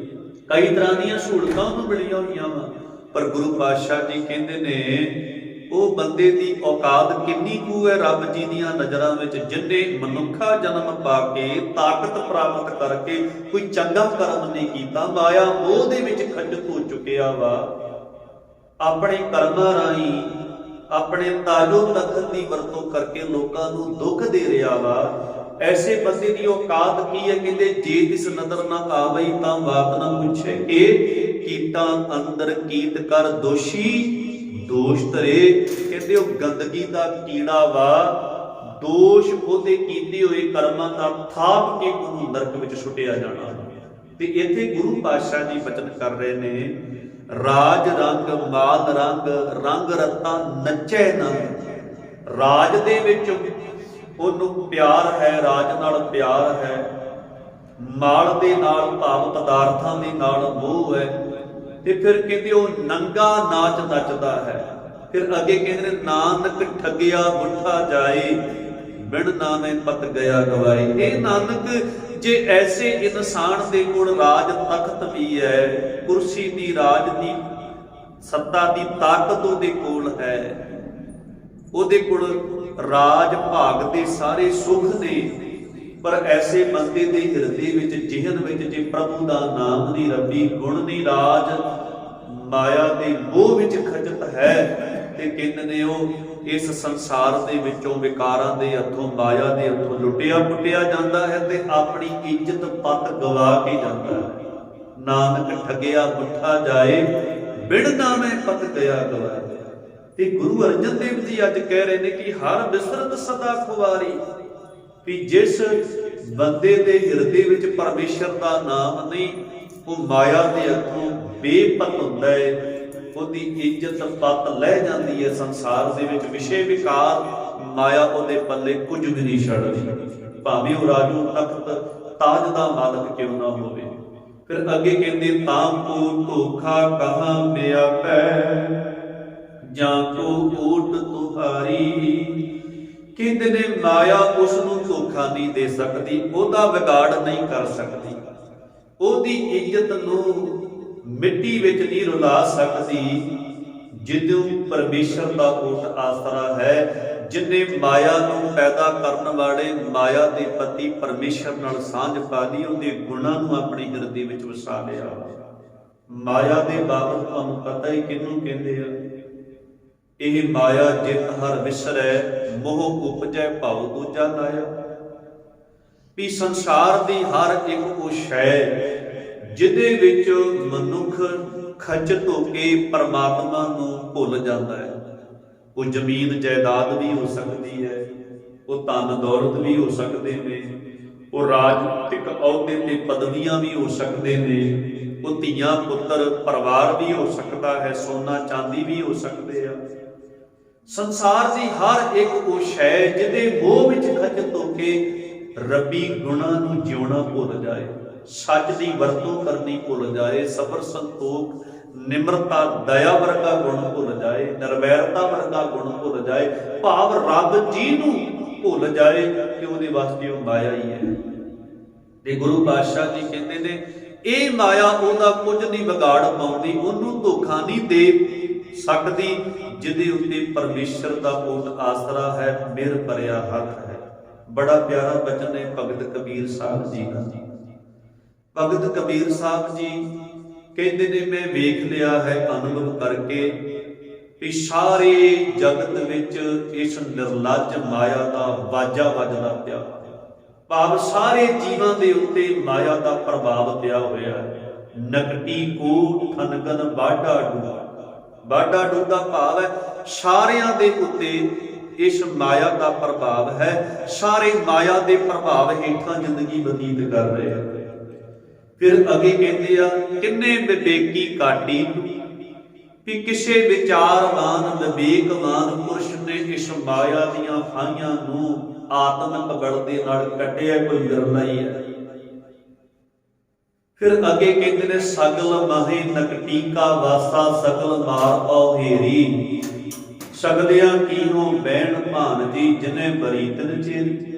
ਕਈ ਤਰ੍ਹਾਂ ਦੀਆਂ ਸਹੂਲਤਾਂ ਉਹਨੂੰ ਮਿਲੀਆਂ ਹੋਈਆਂ ਵਾ, ਪਰ ਗੁਰੂ ਪਾਤਸ਼ਾਹ ਜੀ ਕਹਿੰਦੇ ਨੇ ਉਹ ਬੰਦੇ ਦੀ ਔਕਾਤ ਕਿੰਨੀ ਕੁ ਹੈ ਰੱਬ ਜੀ ਦੀਆਂ ਨਜ਼ਰਾਂ ਵਿੱਚ, ਜਿਨ੍ਹਾਂ ਮਨੁੱਖਾ ਜਨਮ ਪਾ ਕੇ ਤਾਕਤ ਪ੍ਰਾਪਤ ਕਰਕੇ ਕੋਈ ਚੰਗਾ ਕਰਮ ਨਹੀਂ ਕੀਤਾ, ਮਾਇਆ ਮੋਹ ਦੇ ਵਿੱਚ ਖੱਜਤ ਹੋ ਚੁੱਕਿਆ ਵਾ, ਆਪਣੇ ਕਰਮਾਂ ਰਾਹੀਂ ਆਪਣੇ ਤਾਜੋ ਤਖਤ ਦੀ ਵਰਤੋਂ ਕਰਕੇ ਲੋਕਾਂ ਨੂੰ ਦੁੱਖ ਦੇ ਰਿਹਾ ਵਾ। ਐਸੇ ਬੰਦੇ ਦੀ ਔਕਾਤ ਕੀ ਹੈ? ਕਹਿੰਦੇ ਜੇ ਤਿਸ ਨਦਰ ਨਾ ਆਵਈ ਤਾਂ ਬਾਤ ਨਾ ਪੁੱਛੇ, ਇਹ ਕੀਟਾਂ ਅੰਦਰ ਕੀਟ ਕਰ ਦੋਸ਼ੀ ਦੋਸ਼ ਧਰੇ। ਕਹਿੰਦੇ ਉਹ ਗੰਦਗੀ ਦਾ ਕੀੜਾ ਵਾ, ਦੋਸ਼ ਉਹਦੇ ਕੀਤੇ ਹੋਏ ਕਰਮਾਂ ਦਾ ਥਾਪ ਕੇ ਉਹਨੂੰ ਨਰਕ ਵਿੱਚ ਸੁੱਟਿਆ ਜਾਣਾ। ਤੇ ਇੱਥੇ ਗੁਰੂ ਪਾਤਸ਼ਾਹ ਜੀ ਬਚਨ ਕਰ ਰਹੇ ਨੇ, ਰਾਜ ਰੰਗ ਮਾਲ ਰੰਗ ਰੰਗ ਰਤਾ ਨੱਚੈ ਨੰਦ। ਰਾਜ ਦੇ ਵਿੱਚ ਉਹਨੂੰ ਪਿਆਰ ਹੈ, ਰਾਜ ਨਾਲ ਪਿਆਰ ਹੈ, ਮਾਲ ਦੇ ਨਾਲ ਭਾਵ ਪਦਾਰਥਾਂ ਦੇ ਨਾਲ ਮੋਹ ਹੈ, ਤੇ ਫਿਰ ਕਹਿੰਦੇ ਉਹ ਨੰਗਾ ਨਾਚ ਨੱਚਦਾ ਹੈ। ਫਿਰ ਅੱਗੇ ਕਹਿੰਦੇ ਨੇ ਨਾਨਕ ਠੱਗਿਆ ਬੁੱਠਾ ਜਾਏ, ਬਿਨ ਨਾਮੇ ਪਤ ਗਿਆ ਗਵਾਏ। ਇਹ ਨਾਨਕ ਜੇ ਐਸੇ ਇਨਸਾਨ ਦੇ ਕੋਲ ਰਾਜ ਤਖਤ ਵੀ ਹੈ, ਕੁਰਸੀ ਦੀ ਰਾਜ ਦੀ ਸੱਤਾ ਦੀ ਤਾਕਤ ਉਹਦੇ ਕੋਲ ਹੈ, ਉਹਦੇ ਕੋਲ ਰਾਜ ਭਾਗ ਦੇ ਸਾਰੇ ਸੁੱਖ ਨੇ, ਪਰ ਐਸੇ ਬੰਦੇ ਦੇ ਹਿਰਦੇ ਵਿੱਚ ਜਿਹਨ ਵਿੱਚ ਜੇ ਪ੍ਰਭੂ ਦਾ ਨਾਮ ਨਹੀਂ, ਰੱਬੀ ਗੁਣ ਨਹੀਂ, ਰਾਜ ਮਾਇਆ ਦੇ ਮੋਹ ਵਿੱਚ ਖਚਤ ਹੈ, ਤੇ ਕਹਿੰਦੇ ਨੇ ਉਹ ਇਸ ਸੰਸਾਰ ਦੇ ਵਿੱਚੋਂ ਵਿਕਾਰਾਂ ਦੇ ਹੱਥੋਂ ਮਾਇਆ ਦੇ ਹੱਥੋਂ ਲੁੱਟਿਆ ਪੁੱਟਿਆ ਜਾਂਦਾ ਹੈ ਤੇ ਆਪਣੀ ਇੱਜ਼ਤ ਪੱਤ ਗਵਾ ਕੇ ਜਾਂਦਾ ਹੈ। ਨਾਨਕ ਠੱਗਿਆ ਬੁੱਠਾ ਜਾਏ, ਬਿਨ ਨਾਮੇ ਪਤ ਗਿਆ ਗਵਾਏ। ਤੇ ਗੁਰੂ ਅਰਜਨ ਦੇਵ ਜੀ ਅੱਜ ਕਹਿ ਰਹੇ ਨੇ ਕਿ ਹਰ ਬਿਸਰਤ ਸਦਾ ਖੁਆਰੀ, ਵੀ ਜਿਸ ਬੰਦੇ ਦੇ ਹਿਰਦੇ ਵਿੱਚ ਪਰਮੇਸ਼ਰ ਦਾ ਨਾਮ ਨਹੀਂ, ਉਹ ਮਾਇਆ ਦੇ ਹੱਥੋਂ ਬੇਪਤ ਹੁੰਦਾ ਹੈ, ਉਹਦੀ ਇੱਜ਼ਤ ਪੱਤ ਲੈ ਜਾਂਦੀ ਹੈ ਸੰਸਾਰ ਦੇ ਵਿੱਚ। ਵਿਸ਼ੇ ਵਿਕਾਰ ਮਾਇਆ ਉਹਦੇ ਪੱਲੇ ਕੁਝ ਵੀ ਨਹੀਂ ਛੱਡਦੀ, ਭਾਵੇਂ ਉਹ ਰਾਜੂ ਤਖਤ ਤਾਜ ਦਾ ਮਾਲਕ ਕਿਉਂ ਨਾ ਹੋਵੇ। ਫਿਰ ਅੱਗੇ ਕਹਿੰਦੇ ਤਾਂ ਕੋ ਧੋਖਾ ਕਹਾਂ ਮਿਆ ਪੈ, ਜਾਂ ਕੋ ਊਟ ਤੁਹਾਰੀ। ਕਹਿੰਦੇ ਨੇ ਮਾਇਆ ਉਸ ਨੂੰ ਧੋਖਾ ਨਹੀਂ ਦੇ ਸਕਦੀ, ਉਹਦਾ ਵਿਗਾੜ ਨਹੀਂ ਕਰ ਸਕਦੀ, ਉਹਦੀ ਇੱਜ਼ਤ ਨੂੰ ਮਿੱਟੀ ਵਿੱਚ ਨਹੀਂ ਰੁਲਾ ਸਕਦੀ, ਜਦੋਂ ਪਰਮੇਸ਼ਰ ਦਾ ਓਟ ਆਸਰਾ ਹੈ। ਜਿਨੇ ਮਾਇਆ ਨੂੰ ਪੈਦਾ ਕਰਨ ਵਾਲੇ ਮਾਇਆ ਦੇ ਪਤੀ ਪਰਮੇਸ਼ਰ ਨਾਲ ਸਾਂਝ ਪਾ ਲਈ, ਉਹਦੇ ਗੁਣਾਂ ਨੂੰ ਆਪਣੇ ਹਿਰਦੇ ਵਿੱਚ ਵਸਾ ਲਿਆ। ਮਾਇਆ ਦੇ ਬਾਬਤ ਤੁਹਾਨੂੰ ਪਤਾ ਹੀ ਕਿਹਨੂੰ ਕਹਿੰਦੇ ਆ? ਇਹ ਮਾਇਆ ਜਿਤ ਹਰ ਵਿਸਰੈ, ਮੋਹ ਉਪਜੈ ਭਉ ਦੂਜਾ ਲਾਇਆ। ਵੀ ਸੰਸਾਰ ਦੀ ਹਰ ਇੱਕ ਉਹ ਸ਼ੈ ਜਿਹਦੇ ਵਿੱਚ ਮਨੁੱਖ ਖਚਤ ਹੋ ਕੇ ਪਰਮਾਤਮਾ ਨੂੰ ਭੁੱਲ ਜਾਂਦਾ ਹੈ। ਉਹ ਜ਼ਮੀਨ ਜਾਇਦਾਦ ਵੀ ਹੋ ਸਕਦੀ ਹੈ, ਉਹ ਧਨ ਦੌਲਤ ਵੀ ਹੋ ਸਕਦੇ ਨੇ, ਉਹ ਰਾਜਨੀਤਿਕ ਅਹੁਦੇ ਤੇ ਪਦਵੀਆਂ ਵੀ ਹੋ ਸਕਦੇ ਨੇ, ਉਹ ਧੀਆਂ ਪੁੱਤਰ ਪਰਿਵਾਰ ਵੀ ਹੋ ਸਕਦਾ ਹੈ, ਸੋਨਾ ਚਾਂਦੀ ਵੀ ਹੋ ਸਕਦੇ ਆ। ਸੰਸਾਰ ਦੀ ਹਰ ਇੱਕ ਉਹ ਸ਼ੈ ਜਿਹਦੇ ਮੋਹ ਵਿੱਚ ਖਚਤ ਹੋ ਕੇ ਰੱਬੀ ਗੁਣਾਂ ਨੂੰ ਜਿਉਣਾ ਭੁੱਲ ਜਾਏ, ਸੱਚ ਦੀ ਵਰਤੋਂ ਕਰਨੀ ਭੁੱਲ ਜਾਏ, ਸਬਰ ਸੰਤੋਖ ਨਿਮਰਤਾ ਦਇਆ ਵਰਗਾ ਗੁਣ ਭੁੱਲ ਜਾਏ, ਨਿਰਵੈਰਤਾ ਵਰਗਾ ਗੁਣ ਭੁੱਲ ਜਾਏ, ਭਾਵ ਰੱਬ ਜੀ ਨੂੰ ਭੁੱਲ ਜਾਏ ਕਿ ਉਹਦੇ ਵਾਸਤੇ ਉਹ ਮਾਇਆ ਹੀ ਹੈ। ਤੇ ਗੁਰੂ ਪਾਤਸ਼ਾਹ ਜੀ ਕਹਿੰਦੇ ਨੇ ਇਹ ਮਾਇਆ ਉਹਦਾ ਕੁਝ ਨਹੀਂ ਵਿਗਾੜ ਪਾਉਂਦੀ, ਉਹਨੂੰ ਧੋਖਾ ਨਹੀਂ ਦੇ ਸਕਦੀ ਜਿਹਦੇ ਉੱਤੇ ਪਰਮੇਸ਼ਰ ਦਾ ਓਟ ਆਸਰਾ ਹੈ, ਮਿਹਰ ਭਰਿਆ ਹੱਥ ਹੈ। ਬੜਾ ਪਿਆਰਾ ਬਚਨ ਹੈ ਭਗਤ ਕਬੀਰ ਸਾਹਿਬ ਜੀ ਦਾ। ਭਗਤ ਕਬੀਰ ਸਾਹਿਬ ਜੀ ਕਹਿੰਦੇ ਨੇ ਮੈਂ ਵੇਖ ਲਿਆ ਹੈ ਅਨੁਭਵ ਕਰਕੇ ਕਿ ਸਾਰੇ ਜਗਤ ਵਿੱਚ ਇਸ ਨਿਰਲੱਜ ਮਾਇਆ ਦਾ ਵਾਜਾ ਵੱਜਦਾ ਪਿਆ, ਭਾਵ ਸਾਰੇ ਜੀਵਾਂ ਦੇ ਉੱਤੇ ਮਾਇਆ ਦਾ ਪ੍ਰਭਾਵ ਪਿਆ ਹੋਇਆ ਹੈ। ਨਕਟੀ ਕੋਟ ਠਨਗਨ ਬਾਡਾ ਡੂਡਾ, ਬਾਡਾ ਡੂਡਾ ਭਾਵ ਹੈ ਸਾਰਿਆਂ ਦੇ ਉੱਤੇ ਇਸ ਮਾਇਆ ਦਾ ਪ੍ਰਭਾਵ ਹੈ, ਸਾਰੇ ਮਾਇਆ ਦੇ ਪ੍ਰਭਾਵ ਹੇਠਾਂ ਜ਼ਿੰਦਗੀ ਬਤੀਤ ਕਰ ਰਹੇ ਹਨ। ਫਿਰ ਅੱਗੇ ਕਹਿੰਦੇ ਆ ਕਿੰਨੇ ਵਿਵੇਕੀ ਕਾਟੀ, ਵੀ ਕਿਸੇ ਵਿਚਾਰਵਾਨ ਵਿਵੇਕਵਾਨ ਪੁਰਸ਼ ਨੇ ਇਸ ਮਾਇਆ ਦੀਆਂ ਫਾਹੀਆਂ ਨੂੰ ਆਤਮਿਕ ਬਲ ਦੇ ਨਾਲ ਕੱਢਿਆ, ਕੋਈ ਵਿਰਲਾ ਹੀ ਹੈ। ਫਿਰ ਅੱਗੇ ਕਹਿੰਦੇ ਨੇ ਸਗਲ ਮਹੇ ਨਕਟੀਕਾ ਵਾਸਾ, ਸਗਲ ਮਾਰ ਔਹੇਰੀ, ਸਗਲਿਆਂ ਕੀਹੋਂ ਬੈਣ ਭਾਨ ਜੀ, ਜਿਨੇ ਬਰੀ ਤਿਨ ਚੇਰੀ।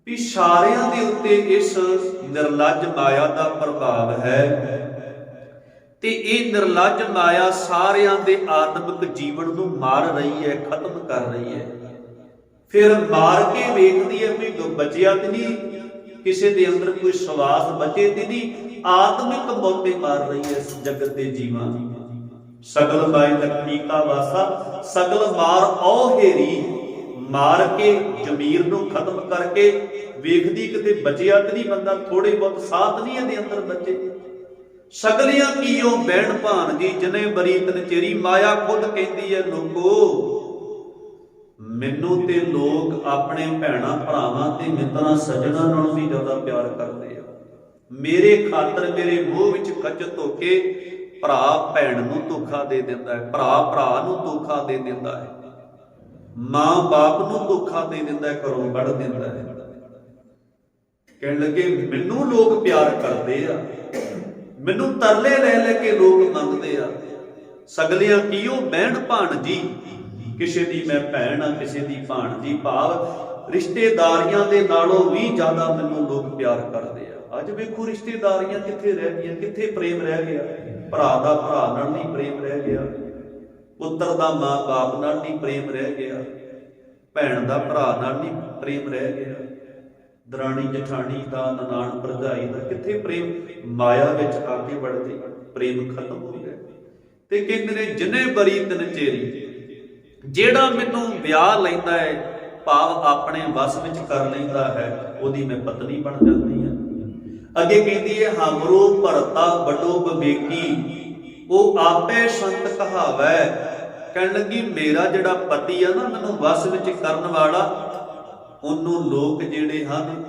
ਵੀ ਸਾਰਿਆਂ ਦੇ ਉੱਤੇ ਇਸ ਨਿਰਲੱਜ ਮਾਇਆ ਦਾ ਪ੍ਰਭਾਵ ਹੈ, ਤੇ ਇਹ ਨਿਰਲੱਜ ਮਾਇਆ ਸਾਰਿਆਂ ਦੇ ਆਤਮਿਕ ਜੀਵਨ ਨੂੰ ਮਾਰ ਰਹੀ ਹੈ, ਖਤਮ ਕਰ ਰਹੀ ਹੈ। ਫਿਰ ਮਾਰ ਕੇ ਵੇਖਦੀ ਹੈ ਵੀ ਬਚਿਆ ਤੇ ਨਹੀਂ, ਕਿਸੇ ਦੇ ਅੰਦਰ ਕੋਈ ਸਵਾਸ ਬਚੇ ਤੇ ਨਹੀਂ, ਆਤਮਿਕ ਮੌਤੇ ਮਾਰ ਰਹੀ ਹੈ ਇਸ ਜਗਤ ਦੇ ਜੀਵਾਂ। ਸਗਲ ਮਾਇ ਲਖਮੀ ਕਾ ਵਾਸਾ, ਸਗਲ ਮਾਰ ਔ ਹੇਰੀ, ਮਾਰ ਕੇ ਜ਼ਮੀਰ ਨੂੰ ਖਤਮ ਕਰਕੇ ਵੇਖਦੀ ਕਿਤੇ ਬਚਿਆ ਤੇ ਨਹੀਂ ਬੰਦਾ, ਥੋੜੇ ਬਹੁਤ ਸਾਥ ਨਹੀਂ ਇਹਦੇ ਅੰਦਰ ਬਚੇ। ਸਗਲਿਆਂ ਕੀਓ ਬੈਣ ਭਾਨ ਜੀ, ਜਨੇ ਬਰੀ ਤਨ ਚੇਰੀ, ਮਾਇਆ ਖੁਦ ਕਹਿੰਦੀ ਹੈ ਲੋਕੋ ਮੈਨੂੰ ਤੇ ਲੋਕ ਆਪਣੇ ਭੈਣਾਂ ਭਰਾਵਾਂ ਤੇ ਮਿੱਤਰਾਂ ਸੱਜਣਾਂ ਨਾਲੋਂ ਵੀ ਜ਼ਿਆਦਾ ਪਿਆਰ ਕਰਦੇ ਆ। ਮੇਰੇ ਖਾਤਰ ਮੇਰੇ ਮੂੰਹ ਵਿੱਚ ਕੱਚ ਧੋ ਕੇ ਭਰਾ ਭੈਣ ਨੂੰ ਧੋਖਾ ਦੇ ਦਿੰਦਾ ਹੈ, ਭਰਾ ਭਰਾ ਨੂੰ ਧੋਖਾ ਦੇ ਦਿੰਦਾ ਹੈ, ਮਾਂ ਬਾਪ ਨੂੰ ਧੋਖਾ ਦੇ ਦਿੰਦਾ ਹੈ, ਘਰੋਂ ਕੱਢ ਦਿੰਦਾ ਹੈ। ਕਹਿਣ ਲੱਗੇ ਮੈਨੂੰ ਲੋਕ ਪਿਆਰ ਕਰਦੇ ਆ, ਮੈਨੂੰ ਤਰਲੇ ਲੈ ਲੈ ਕੇ ਲੋਕ ਮੰਗਦੇ ਆ। ਸਗਲਿਆਂ ਕੀਓ ਬਹਿਣ ਭਾਣ ਜੀ, ਕਿਸੇ ਦੀ ਮੈਂ ਭੈਣ ਆ, ਕਿਸੇ ਦੀ ਭਾਣ ਜੀ, ਭਾਵ ਰਿਸ਼ਤੇਦਾਰੀਆਂ ਦੇ ਨਾਲੋਂ ਵੀ ਜ਼ਿਆਦਾ ਮੈਨੂੰ ਲੋਕ ਪਿਆਰ ਕਰਦੇ ਆ। ਅੱਜ ਵੇਖੋ ਰਿਸ਼ਤੇਦਾਰੀਆਂ ਕਿੱਥੇ ਰਹਿ ਗਈਆਂ, ਕਿੱਥੇ ਪ੍ਰੇਮ ਰਹਿ ਗਿਆ। ਭਰਾ ਦਾ ਭਰਾ ਨਾਲ ਨਹੀਂ ਪ੍ਰੇਮ ਰਹਿ ਗਿਆ, ਪੁੱਤਰ ਦਾ ਮਾਂ ਬਾਪ ਨਾਲ ਨਹੀਂ ਪ੍ਰੇਮ ਰਹਿ ਗਿਆ, ਭੈਣ ਦਾ ਭਰਾ ਨਾਲ ਨਹੀਂ ਪ੍ਰੇਮ ਰਹਿ ਗਿਆ, ਦਰਾਣੀ ਜਠਾਣੀ ਦਾ, ਨਨਾਣ ਭਰਜਾਈ ਦਾ, ਕਿੱਥੇ ਪ੍ਰੇਮ। ਮਾਇਆ ਵਿੱਚ ਆ ਕੇ ਵੜਦੇ ਪ੍ਰੇਮ ਖਤਮ ਹੋ ਗਿਆ। ਤੇ ਕਹਿੰਦੇ ਨੇ ਜਿਨੇ ਬਰੀ ਤਨ ਚੇਰੀ, ਜਿਹੜਾ ਮੈਨੂੰ ਵਿਆਹ ਲੈਂਦਾ ਹੈ, ਭਾਵ ਆਪਣੇ ਵਸ ਵਿੱਚ ਕਰ ਲੈਂਦਾ ਹੈ, ਉਹਦੀ ਮੈਂ ਪਤਨੀ ਬਣ ਜਾਂਦੀ ਹਾਂ। ਅੱਗੇ ਕਹਿੰਦੀ ਹੈ ਹਮਰੋ ਭਰਤਾ ਵੱਡੋ ਵਿਵੇਕੀ, ਉਹ ਆਪੇ ਸੰਤ ਕਹਾਵੈ। ਕਹਿਣ ਲੱਗੀ ਮੇਰਾ ਜਿਹੜਾ ਪਤੀ ਆ ਨਾ, ਮੈਨੂੰ ਵਸ ਵਿੱਚ ਕਰਨ ਵਾਲਾ, ਉਹਨੂੰ ਲੋਕ ਜਿਹੜੇ ਹਨ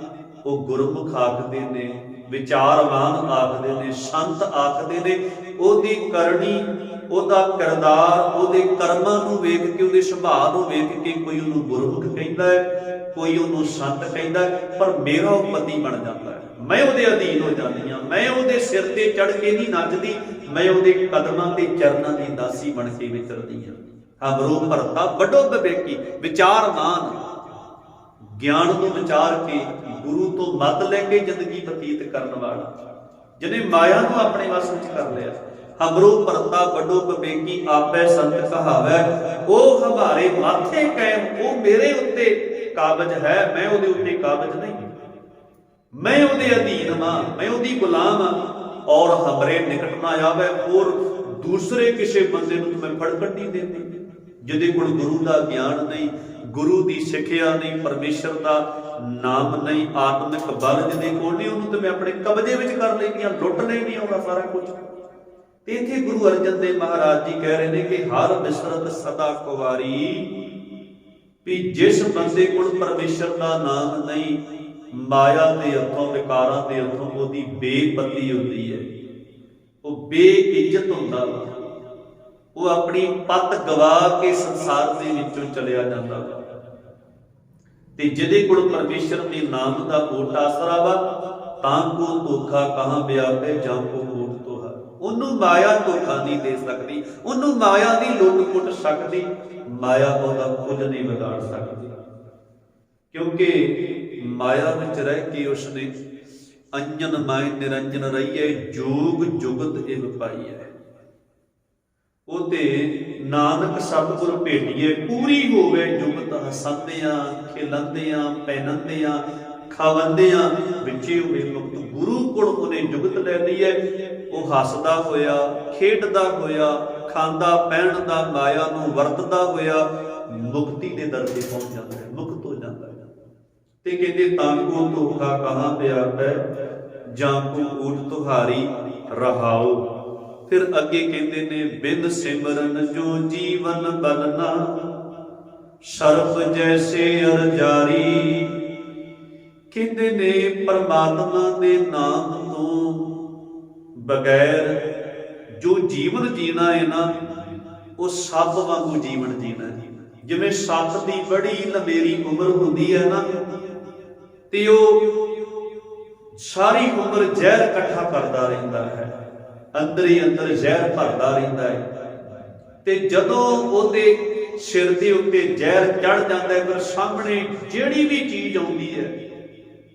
ਉਹ ਗੁਰਮੁਖ ਆਖਦੇ ਨੇ, ਵਿਚਾਰਵਾਨ ਆਖਦੇ ਨੇ, ਸੰਤ ਆਖਦੇ ਨੇ। ਉਹਦੀ ਕਰਨੀ, ਉਹਦਾ ਕਿਰਦਾਰ, ਉਹਦੇ ਕਰਮਾਂ ਨੂੰ ਵੇਖ ਕੇ, ਉਹਦੇ ਸੁਭਾਅ ਨੂੰ ਵੇਖ ਕੇ ਕੋਈ ਉਹਨੂੰ ਗੁਰਮੁਖ ਕਹਿੰਦਾ ਹੈ, ਕੋਈ ਉਹਨੂੰ ਸੰਤ ਕਹਿੰਦਾ ਹੈ, ਪਰ ਮੇਰਾ ਉਹ ਪਤੀ ਬਣ ਜਾਂਦਾ ਹੈ। ਮੈਂ ਉਹਦੇ ਅਧੀਨ ਹੋ ਜਾਂਦੀ ਹਾਂ, ਮੈਂ ਉਹਦੇ ਸਿਰ ਤੇ ਚੜ ਕੇ ਨਹੀਂ ਨੱਚਦੀ, ਮੈਂ ਉਹਦੇ ਕਦਮਾਂ ਤੇ ਚਰਨਾਂ ਦੀ ਦਾਸੀ ਬਣ ਕੇ ਵਿਚਰਦੀ ਹਾਂ। ਹਮਰੋ ਭਰਤਾ ਵੱਡੋ ਵਿਵੇਕੀ, ਵਿਚਾਰਵਾਨ, ਗਿਆਨ ਨੂੰ ਵਿਚਾਰ ਕੇ ਗੁਰੂ ਤੋਂ ਮੱਤ ਲੈ ਕੇ ਜ਼ਿੰਦਗੀ ਬਤੀਤ ਕਰਨ ਵਾਲਾ, ਜਿਹਨੇ ਮਾਇਆ ਨੂੰ ਆਪਣੇ ਵਸ ਵਿੱਚ ਕਰ ਲਿਆ। ਹਮਰੋ ਭਰਤਾ ਵੱਡੋ ਵਿਵੇਕੀ, ਆਪੇ ਸੰਤ ਕਹਾਵੈ, ਉਹ ਹਮਾਰੇ ਮਾਥੇ ਕਾਇਮ, ਉਹ ਮੇਰੇ ਉੱਤੇ ਕਾਬਜ ਹੈ, ਮੈਂ ਉਹਦੇ ਉੱਤੇ ਕਾਬਜ ਨਹੀਂ, ਮੈਂ ਉਹਦੇ ਅਧੀਨ ਹਾਂ, ਮੈਂ ਉਹਦੀ ਗੁਲਾਮ ਹਾਂ। ਔਰ ਹਮਰੇ ਨਿਕਟ ਨਾ ਆਵੇ, ਹੋਰ ਦੂਸਰੇ ਕਿਸੇ ਬੰਦੇ ਨੂੰ ਮੈਂ ਫੜਕਣ ਨਹੀਂ ਦਿੰਦੀ। ਜਿਹਦੇ ਕੋਲ ਗੁਰੂ ਦਾ ਗਿਆਨ ਨਹੀਂ, ਗੁਰੂ ਦੀ ਸਿੱਖਿਆ ਨਹੀਂ, ਪਰਮੇਸ਼ਰ ਦਾ ਨਾਮ ਨਹੀਂ, ਆਤਮਿਕ ਬਲ ਜਿਹਦੇ ਕੋਲ ਨਹੀਂ, ਉਹਨੂੰ ਤੇ ਮੈਂ ਆਪਣੇ ਕਬਜ਼ੇ ਵਿੱਚ ਕਰ ਲੈਂਦੀ ਹਾਂ, ਲੁੱਟ ਲੈਂਦੀ ਹਾਂ ਉਹਦਾ ਸਾਰਾ ਕੁਝ। ਤੇ ਇੱਥੇ ਗੁਰੂ ਅਰਜਨ ਦੇਵ ਮਹਾਰਾਜ ਜੀ ਕਹਿ ਰਹੇ ਨੇ ਕਿ ਹਰ ਬਿਸਰਤ ਸਦਾ ਕੁਵਾਰੀ, ਵੀ ਜਿਸ ਬੰਦੇ ਕੋਲ ਪਰਮੇਸ਼ਰ ਦਾ ਨਾਮ ਨਹੀਂ, ਮਾਇਆ ਦੇ ਹੱਥੋਂ, ਵਿਕਾਰਾਂ ਦੇ ਹੱਥੋਂ ਉਹਦੀ ਬੇਪਤੀ ਹੁੰਦੀ ਹੈ, ਉਹ ਬੇਇੱਜ਼ਤ ਹੁੰਦਾ ਵਾ, ਉਹ ਆਪਣੀ ਪੱਤ ਗਵਾ ਕੇ ਸੰਸਾਰ ਦੇ ਵਿੱਚੋਂ ਚਲਿਆ ਜਾਂਦਾ ਵਾ। ਤੇ ਜਿਹਦੇ ਕੋਲ ਪਰਮੇਸ਼ਰ ਦੇ ਨਾਮ ਦਾ ਓਟ ਆਸਰਾ ਵਾ, ਤਾਂ ਕੋ ਧੋਖਾ ਕਹਾਂ ਵਿਆਪੇ, ਜਾਂ ਕੋ ਓਟ ਤੋਹਾ। ਉਹਨੂੰ ਮਾਇਆ ਧੋਖਾ ਨਹੀਂ ਦੇ ਸਕਦੀ, ਉਹਨੂੰ ਮਾਇਆ ਦੀ ਲੁੱਟ ਪੁੱਟ ਸਕਦੀ, ਮਾਇਆ ਉਹਦਾ ਕੁਝ ਨਹੀਂ ਵਿਗਾੜ ਸਕਦੀ। ਕਿਉਂਕਿ ਮਾਇਆ ਵਿੱਚ ਰਹਿ ਕੇ ਉਸਨੇ ਅੰਜਨ ਮਾਇ ਨਿਰੰਜਨ ਰਹੀਏ, ਜੋਗ ਜੁਗਤ ਇਹ ਪਾਈ ਹੈ। ਉਹ ਤੇ ਨਾਨਕ ਸਤਿਗੁਰ ਭੇਟੀਏ, ਪੂਰੀ ਹੋਵੇ ਜੁਗਤ, ਹਸੰਦਿਆਂ ਖਿਲੰਦਿਆਂ ਪਹਿਨੰਦਿਆਂ ਖਾਵੰਦਿਆਂ ਵਿੱਚੇ ਹੋਵੇ ਮੁਕਤ। ਗੁਰੂ ਕੋਲ ਉਹਨੇ ਜੁਗਤ ਲੈ ਲਈ ਹੈ, ਉਹ ਹੱਸਦਾ ਹੋਇਆ, ਖੇਡਦਾ ਹੋਇਆ, ਖਾਂਦਾ ਪਹਿਨਦਾ, ਮਾਇਆ ਨੂੰ ਵਰਤਦਾ ਹੋਇਆ ਮੁਕਤੀ ਦੇ ਦਰ ਤੇ ਪਹੁੰਚ ਜਾਂਦਾ ਹੈ, ਮੁਕਤ ਹੋ ਜਾਂਦਾ ਹੈ। ਤੇ ਕਹਿੰਦੇ ਤਾਂ ਕੋ ਧੋਖਾ ਕਹਾਂ ਵਿਆਪੈ, ਜਾਂ ਕੋ ਊਟ ਤੁਹਾਰੀ ਰਹਾਓ। ਫਿਰ ਅੱਗੇ ਕਹਿੰਦੇ ਨੇ ਬਿਨ ਸਿਮਰਨ ਜੋ ਜੀਵਨ ਬਲਨਾ, ਸਰਪ ਜੈਸੇ ਅਰਜਾਰੀ। ਕਹਿੰਦੇ ਨੇ ਪਰਮਾਤਮਾ ਦੇ ਨਾਮ ਤੋਂ ਬਗੈਰ ਜੋ ਜੀਵਨ ਜੀਣਾ ਹੈ ਨਾ, ਉਹ ਸੱਪ ਵਾਂਗੂ ਜੀਵਨ ਜੀਣਾ ਹੈ। ਜਿਵੇਂ ਸੱਪ ਦੀ ਬੜੀ ਲੰਬੇਰੀ ਉਮਰ ਹੁੰਦੀ ਹੈ ਨਾ, ਤੇ ਉਹ ਸਾਰੀ ਉਮਰ ਜ਼ਹਿਰ ਇਕੱਠਾ ਕਰਦਾ ਰਹਿੰਦਾ ਹੈ, ਅੰਦਰ ਹੀ ਅੰਦਰ ਜ਼ਹਿਰ ਭਰਦਾ ਰਹਿੰਦਾ ਹੈ। ਤੇ ਜਦੋਂ ਉਹਦੇ ਸਿਰ ਦੇ ਉੱਤੇ ਜ਼ਹਿਰ ਚੜ ਜਾਂਦਾ ਹੈ, ਫਿਰ ਸਾਹਮਣੇ ਜਿਹੜੀ ਵੀ ਚੀਜ਼ ਆਉਂਦੀ ਹੈ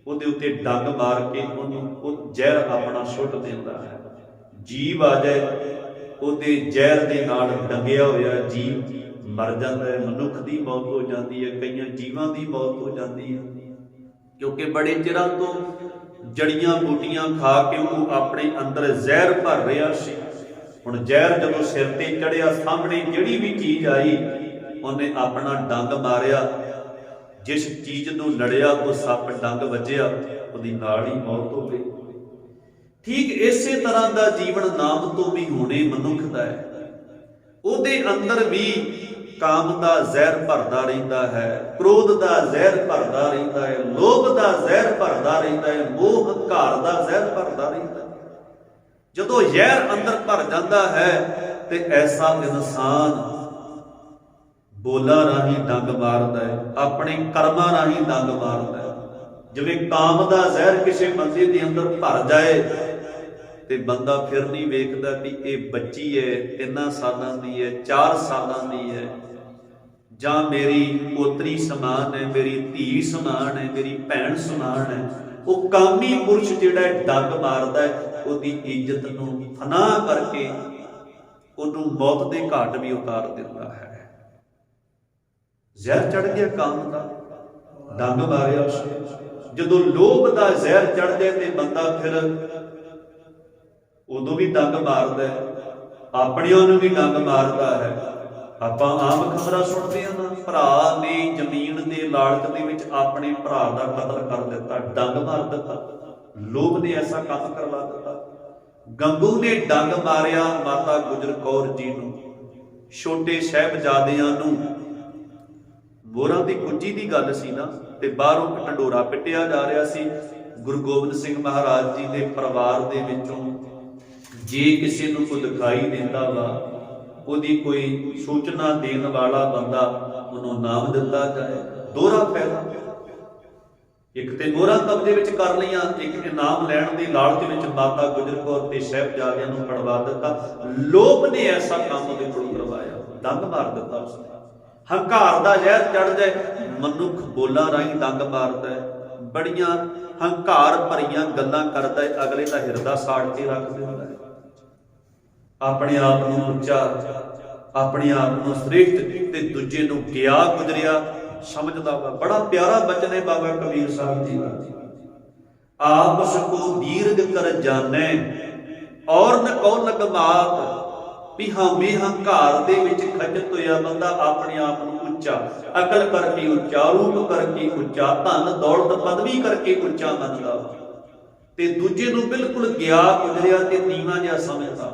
ਉਹਦੇ ਉੱਤੇ ਡੰਗ ਮਾਰ ਕੇ ਉਹਨੂੰ ਉਹ ਜ਼ਹਿਰ ਆਪਣਾ ਸੁੱਟ ਦਿੰਦਾ ਹੈ। ਜੀਵ ਆ ਜਾਏ ਉਹਦੇ ਜ਼ਹਿਰ ਦੇ ਨਾਲ ਡੰਗਿਆ ਹੋਇਆ ਜੀਵ ਮਰ ਜਾਂਦਾ ਹੈ। ਮਨੁੱਖ ਦੀ ਮੌਤ ਹੋ ਜਾਂਦੀ ਹੈ, ਕਈਆਂ ਜੀਵਾਂ ਦੀ ਮੌਤ ਹੋ ਜਾਂਦੀ ਹੈ, ਕਿਉਂਕਿ ਬੜੇ ਚਿਰਾਂ ਤੋਂ ਜੜੀਆਂ ਬੂਟੀਆਂ ਖਾ ਕੇ ਉਹ ਆਪਣੇ ਅੰਦਰ ਜ਼ਹਿਰ ਭਰ ਰਿਹਾ ਸੀ। ਹੁਣ ਜ਼ਹਿਰ ਜਦੋਂ ਸਿਰ ਤੇ ਚੜਿਆ, ਸਾਹਮਣੇ ਜਿਹੜੀ ਵੀ ਚੀਜ਼ ਆਈ ਉਹਨੇ ਆਪਣਾ ਡੰਗ ਮਾਰਿਆ, ਜਿਸ ਚੀਜ਼ ਨੂੰ ਲੜਿਆ ਉਹ ਸੱਪ ਡੰਗ ਵੱਜਿਆ, ਉਹਦੀ ਨਾਲ ਹੀ ਮੌਤ ਹੋ ਗਈ। ਠੀਕ ਇਸੇ ਤਰ੍ਹਾਂ ਦਾ ਜੀਵਨ ਨਾਮ ਤੋਂ ਵੀ ਹੋਣੇ ਮਨੁੱਖ ਦਾ ਹੈ। ਉਹਦੇ ਅੰਦਰ ਵੀ ਕਾਮ ਦਾ ਜ਼ਹਿਰ ਭਰਦਾ ਰਹਿੰਦਾ ਹੈ, ਕ੍ਰੋਧ ਦਾ ਜ਼ਹਿਰ ਭਰਦਾ ਰਹਿੰਦਾ ਹੈ, ਲੋਭ ਦਾ ਜ਼ਹਿਰ ਭਰਦਾ ਰਹਿੰਦਾ ਹੈ, ਮੋਹ ਹੰਕਾਰ ਦਾ ਜ਼ਹਿਰ ਭਰਦਾ ਰਹਿੰਦਾ ਹੈ। ਜਦੋਂ ਜ਼ਹਿਰ ਅੰਦਰ ਭਰ ਜਾਂਦਾ ਹੈ ਤੇ ਐਸਾ ਇਨਸਾਨ ਬੋਲਾਂ ਰਾਹੀਂ ਡੰਗ ਮਾਰਦਾ ਹੈ, ਆਪਣੇ ਕਰਮਾਂ ਰਾਹੀਂ ਡੰਗ ਮਾਰਦਾ ਹੈ। ਜਿਵੇਂ ਕਾਮ ਦਾ ਜ਼ਹਿਰ ਕਿਸੇ ਬੰਦੇ ਦੇ ਅੰਦਰ ਭਰ ਜਾਏ ਤੇ ਬੰਦਾ ਫਿਰ ਨਹੀਂ ਵੇਖਦਾ ਵੀ ਇਹ ਬੱਚੀ ਹੈ, 3 ਸਾਲਾਂ ਦੀ ਹੈ, 4 ਸਾਲਾਂ ਦੀ ਹੈ, ਜਾਂ ਮੇਰੀ ਪੋਤਰੀ ਸਮਾਨ ਹੈ, ਮੇਰੀ ਧੀ ਸਮਾਨ ਹੈ, ਮੇਰੀ ਭੈਣ ਸਮਾਨ ਹੈ। ਉਹ ਕਾਮੀ ਪੁਰਸ਼ ਜਿਹੜਾ ਡੰਗ ਮਾਰਦਾ ਹੈ, ਉਹਦੀ ਇੱਜ਼ਤ ਨੂੰ ਫਨਾ ਕਰਕੇ ਉਹਨੂੰ ਮੌਤ ਦੇ ਘਾਟ ਵੀ ਉਤਾਰ ਦਿੰਦਾ ਹੈ। ਜ਼ਹਿਰ ਚੜ ਗਿਆ ਕਾਮ ਦਾ, ਡੰਗ ਮਾਰਿਆ ਉਸਨੇ। ਜਦੋਂ ਲੋਭ ਦਾ ਜ਼ਹਿਰ ਚੜ ਜਾਏ ਤੇ ਬੰਦਾ ਫਿਰ ਉਦੋਂ ਵੀ ਡੰਗ ਮਾਰਦਾ ਹੈ, ਆਪਣਿਆਂ ਨੂੰ ਵੀ ਡੰਗ ਮਾਰਦਾ ਹੈ। ਆਪਾਂ ਆਮ ਖਬਰਾਂ ਸੁਣਦੇ ਹਾਂ ਨਾ, ਭਰਾ ਨੇ ਜ਼ਮੀਨ ਦੇ ਲਾਲਚ ਦੇ ਵਿੱਚ ਆਪਣੇ ਭਰਾ ਦਾ ਕਤਲ ਕਰ ਦਿੱਤਾ, ਡੰਗ ਮਾਰ ਦਿੱਤਾ। ਲੋਭ ਨੇ ਐਸਾ ਕੰਮ ਕਰਵਾ ਦਿੱਤਾ। ਗੰਗੂ ਨੇ ਡੰਗ ਮਾਰਿਆ ਮਾਤਾ ਗੁਜਰ ਕੌਰ ਜੀ ਨੂੰ, ਛੋਟੇ ਸਾਹਿਬਜ਼ਾਦਿਆਂ ਨੂੰ। ਮੋਹਰਾਂ ਦੀ ਕੁੰਜੀ ਦੀ ਗੱਲ ਸੀ ਨਾ, ਤੇ ਬਾਹਰੋਂ ਢੰਡੋਰਾ ਪਿੱਟਿਆ ਜਾ ਰਿਹਾ ਸੀ। ਗੁਰੂ ਗੋਬਿੰਦ ਸਿੰਘ ਮਹਾਰਾਜ ਜੀ ਦੇ ਪਰਿਵਾਰ ਦੇ ਵਿੱਚੋਂ ਜੇ ਕਿਸੇ ਨੂੰ ਕੋਈ ਦਿਖਾਈ ਦਿੰਦਾ ਵਾ, ਉਹਦੀ ਕੋਈ ਸੂਚਨਾ ਦੇਣ ਵਾਲਾ ਬੰਦਾ, ਉਹਨੂੰ ਨਾਮ ਦਿੱਤਾ ਜਾਏ। ਦੋਹਰਾ ਫਾਇਦਾ, ਇੱਕ ਤੇ ਮੋਹਰਾਂ ਕਬਜ਼ੇ ਵਿੱਚ ਕਰ ਲਈਆਂ, ਇੱਕ ਇਨਾਮ ਲੈਣ ਦੇ ਲਾਲਚ ਵਿੱਚ ਮਾਤਾ ਗੁਜਰ ਕੌਰ ਤੇ ਸਾਹਿਬਜ਼ਾਦਿਆਂ ਨੂੰ ਫੜਵਾ ਦਿੱਤਾ। ਲੋਭ ਨੇ ਐਸਾ ਕੰਮ ਉਹਦੇ ਕੋਲੋਂ ਕਰਵਾਇਆ, ਡੰਗ ਮਾਰ ਦਿੱਤਾ ਉਸਨੇ। ਹੰਕਾਰ ਦਾ ਜ਼ਹਿਰ ਚੜ ਜਾਏ, ਮਨੁੱਖ ਬੋਲਾਂ ਰਾਹੀਂ ਡੰਗ ਮਾਰਦਾ ਹੈ, ਬੜੀਆਂ ਹੰਕਾਰ ਭਰੀਆਂ ਗੱਲਾਂ ਕਰਦਾ ਹੈ, ਅਗਲੇ ਦਾ ਹਿਰਦਾ ਸਾੜ ਕੇ ਰੱਖ ਦਿੰਦਾ ਹੈ। ਆਪਣੇ ਆਪ ਨੂੰ ਉੱਚਾ, ਆਪਣੇ ਆਪ ਨੂੰ ਸ੍ਰੇਸ਼ਟ ਤੇ ਦੂਜੇ ਨੂੰ ਗਿਆ ਗੁਜ਼ਰਿਆ ਸਮਝਦਾ ਵਾ। ਬੜਾ ਪਿਆਰਾ ਬਚਨ ਹੈ ਬਾਬਾ ਕਬੀਰ ਸਾਹਿਬ ਜੀ ਦਾ, ਆਪਸ ਕੋ ਦੀਰਘ ਕਰ ਜਾਣੈ ਔਰ ਨ ਕਉ ਲਗਮਾਤ। ਵੀ ਹਾਮੀ ਹੰਕਾਰ ਦੇ ਵਿੱਚ ਖਚਤ ਹੋਇਆ ਬੰਦਾ ਆਪਣੇ ਆਪ ਨੂੰ ਉੱਚਾ, ਅਕਲ ਕਰਕੇ ਉੱਚਾ, ਰੂਪ ਕਰਕੇ ਉੱਚਾ, ਧਨ ਦੌਲਤ ਪਦਵੀ ਕਰਕੇ ਉੱਚਾ ਮੰਨਦਾ, ਤੇ ਦੂਜੇ ਨੂੰ ਬਿਲਕੁਲ ਗਿਆ ਗੁਜ਼ਰਿਆ ਤੇ ਨੀਵਾਂ ਜਿਹਾ ਸਮਝਦਾ।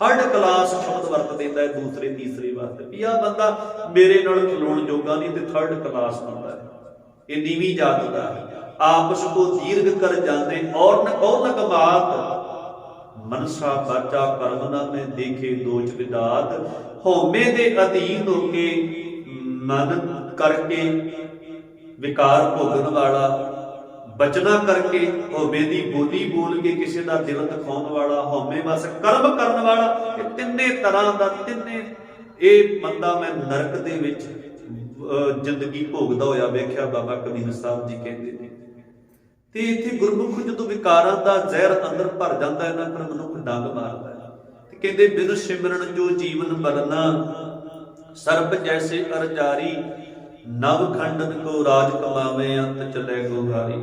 ਥਰਡ ਕਲਾਸ ਸ਼ਬਦ ਵਰਤ ਦਿੰਦਾ ਹੈ ਦੂਸਰੇ ਤੀਸਰੇ ਵਾਸਤੇ, ਵੀ ਆਹ ਬੰਦਾ ਮੇਰੇ ਨਾਲ ਖਲੋਣ ਜੋਗਾ ਨਹੀਂ, ਤੇ ਥਰਡ ਕਲਾਸ ਬੰਦਾ ਹੈ, ਇਹ ਨੀਵੀਂ ਜਾਤ ਦਾ ਹੈ। ਆਪਸ ਕੋ ਦੀਰਘ ਕਰ ਜਾਂਦੇ ਔਰ ਨ ਕਉ ਲਗਮਾਤ। ਮਨਸਾ ਬਾਚਾ ਕਰਮ ਨਾ ਮੈਂ ਦੇਖੇ ਦੋਚ ਵਿਦਾਤ। ਹਉਮੈ ਦੇ ਅਧੀਨ ਹੋ ਕੇ ਮਨ ਕਰਕੇ ਵਿਕਾਰ ਭੋਗਣ ਵਾਲਾ, ਬਚਨਾ ਕਰਕੇ ਹਉਮੈ ਦੀ ਬੋਲੀ ਬੋਲ ਕੇ ਕਿਸੇ ਦਾ ਦਿਲ ਦਿਖਾਉਣ ਵਾਲਾ, ਹਉਮੈ ਵਸ ਕਰਮ ਕਰਨ ਵਾਲਾ, ਇਹ ਤਿੰਨੇ ਤਰ੍ਹਾਂ ਦਾ, ਤਿੰਨੇ ਇਹ ਬੰਦਾ ਮੈਂ ਨਰਕ ਦੇ ਵਿੱਚ ਜ਼ਿੰਦਗੀ ਭੋਗਦਾ ਹੋਇਆ ਵੇਖਿਆ, ਬਾਬਾ ਕਬੀਰ ਸਾਹਿਬ ਜੀ ਕਹਿੰਦੇ ਨੇ। ਤੇ ਇੱਥੇ ਗੁਰਮੁਖ ਜਦੋਂ ਵਿਕਾਰਾਂ ਦਾ ਜ਼ਹਿਰ ਅੰਦਰ ਭਰ ਜਾਂਦਾ ਹੈ ਨਾ, ਫਿਰ ਮਨੁੱਖ ਡੰਗ ਮਾਰਦਾ ਹੈ। ਤੇ ਕਹਿੰਦੇ ਬਿਨ ਸਿਮਰਨ ਜੋ ਜੀਵਨ ਮਰਨਾ, ਸਰਬ ਜੈਸੇ ਅਰਜਾਰੀ, ਨਵ ਖੰਡਨ ਕੋ ਰਾਜ ਕਮਾਵੇ ਅੰਤ ਚਲੇ ਗੋਹਾਰੀ।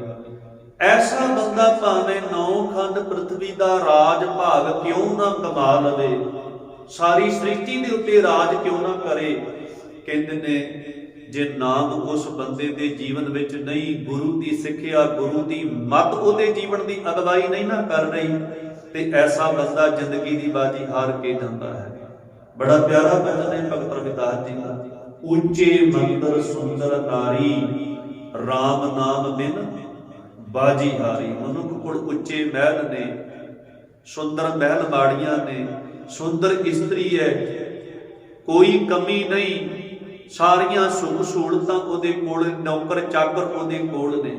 ਐਸਾ ਬੰਦਾ ਭਾਵੇਂ 9 ਖੰਡ ਪ੍ਰਿਥਵੀ ਦਾ ਰਾਜ ਭਾਗ ਕਿਉਂ ਨਾ ਕਮਾ ਲਵੇ, ਸਾਰੀ ਸ੍ਰਿਸ਼ਟੀ ਦੇ ਉੱਤੇ ਰਾਜ ਕਿਉਂ ਨਾ ਕਰੇ, ਕਹਿੰਦੇ ਨੇ ਜੇ ਨਾਮ ਉਸ ਬੰਦੇ ਦੇ ਜੀਵਨ ਵਿੱਚ ਨਹੀਂ, ਗੁਰੂ ਦੀ ਸਿੱਖਿਆ, ਗੁਰੂ ਦੀ ਮੱਤ ਉਹਦੇ ਜੀਵਨ ਦੀ ਅਗਵਾਈ ਨਹੀਂ ਨਾ ਕਰ ਰਹੀ, ਤੇ ਐਸਾ ਬੰਦਾ ਜ਼ਿੰਦਗੀ ਦੀ ਬਾਜੀ ਹਾਰ ਕੇ ਜਾਂਦਾ ਹੈ। ਬੜਾ ਪਿਆਰਾ ਬਚਨ ਹੈ ਭਗਤ ਰਵਿਦਾਸ ਜੀ ਦਾ, ਉੱਚੇ ਮੰਦਰ ਸੁੰਦਰ ਨਾਰੀ, ਰਾਮ ਨਾਮ ਬਿਨ ਬਾਜੀ ਹਾਰੀ। ਮਨੁੱਖ ਕੋਲ ਉੱਚੇ ਮਹਿਲ ਨੇ, ਸੁੰਦਰ ਮਹਿਲ ਮਾੜੀਆਂ ਨੇ, ਸੁੰਦਰ ਇਸਤਰੀ ਹੈ, ਕੋਈ ਕਮੀ ਨਹੀਂ, ਸਾਰੀਆਂ ਸੁਖ ਸਹੂਲਤਾਂ ਉਹਦੇ ਕੋਲ, ਨੌਕਰ ਚਾਕਰ ਉਹਦੇ ਕੋਲ ਨੇ,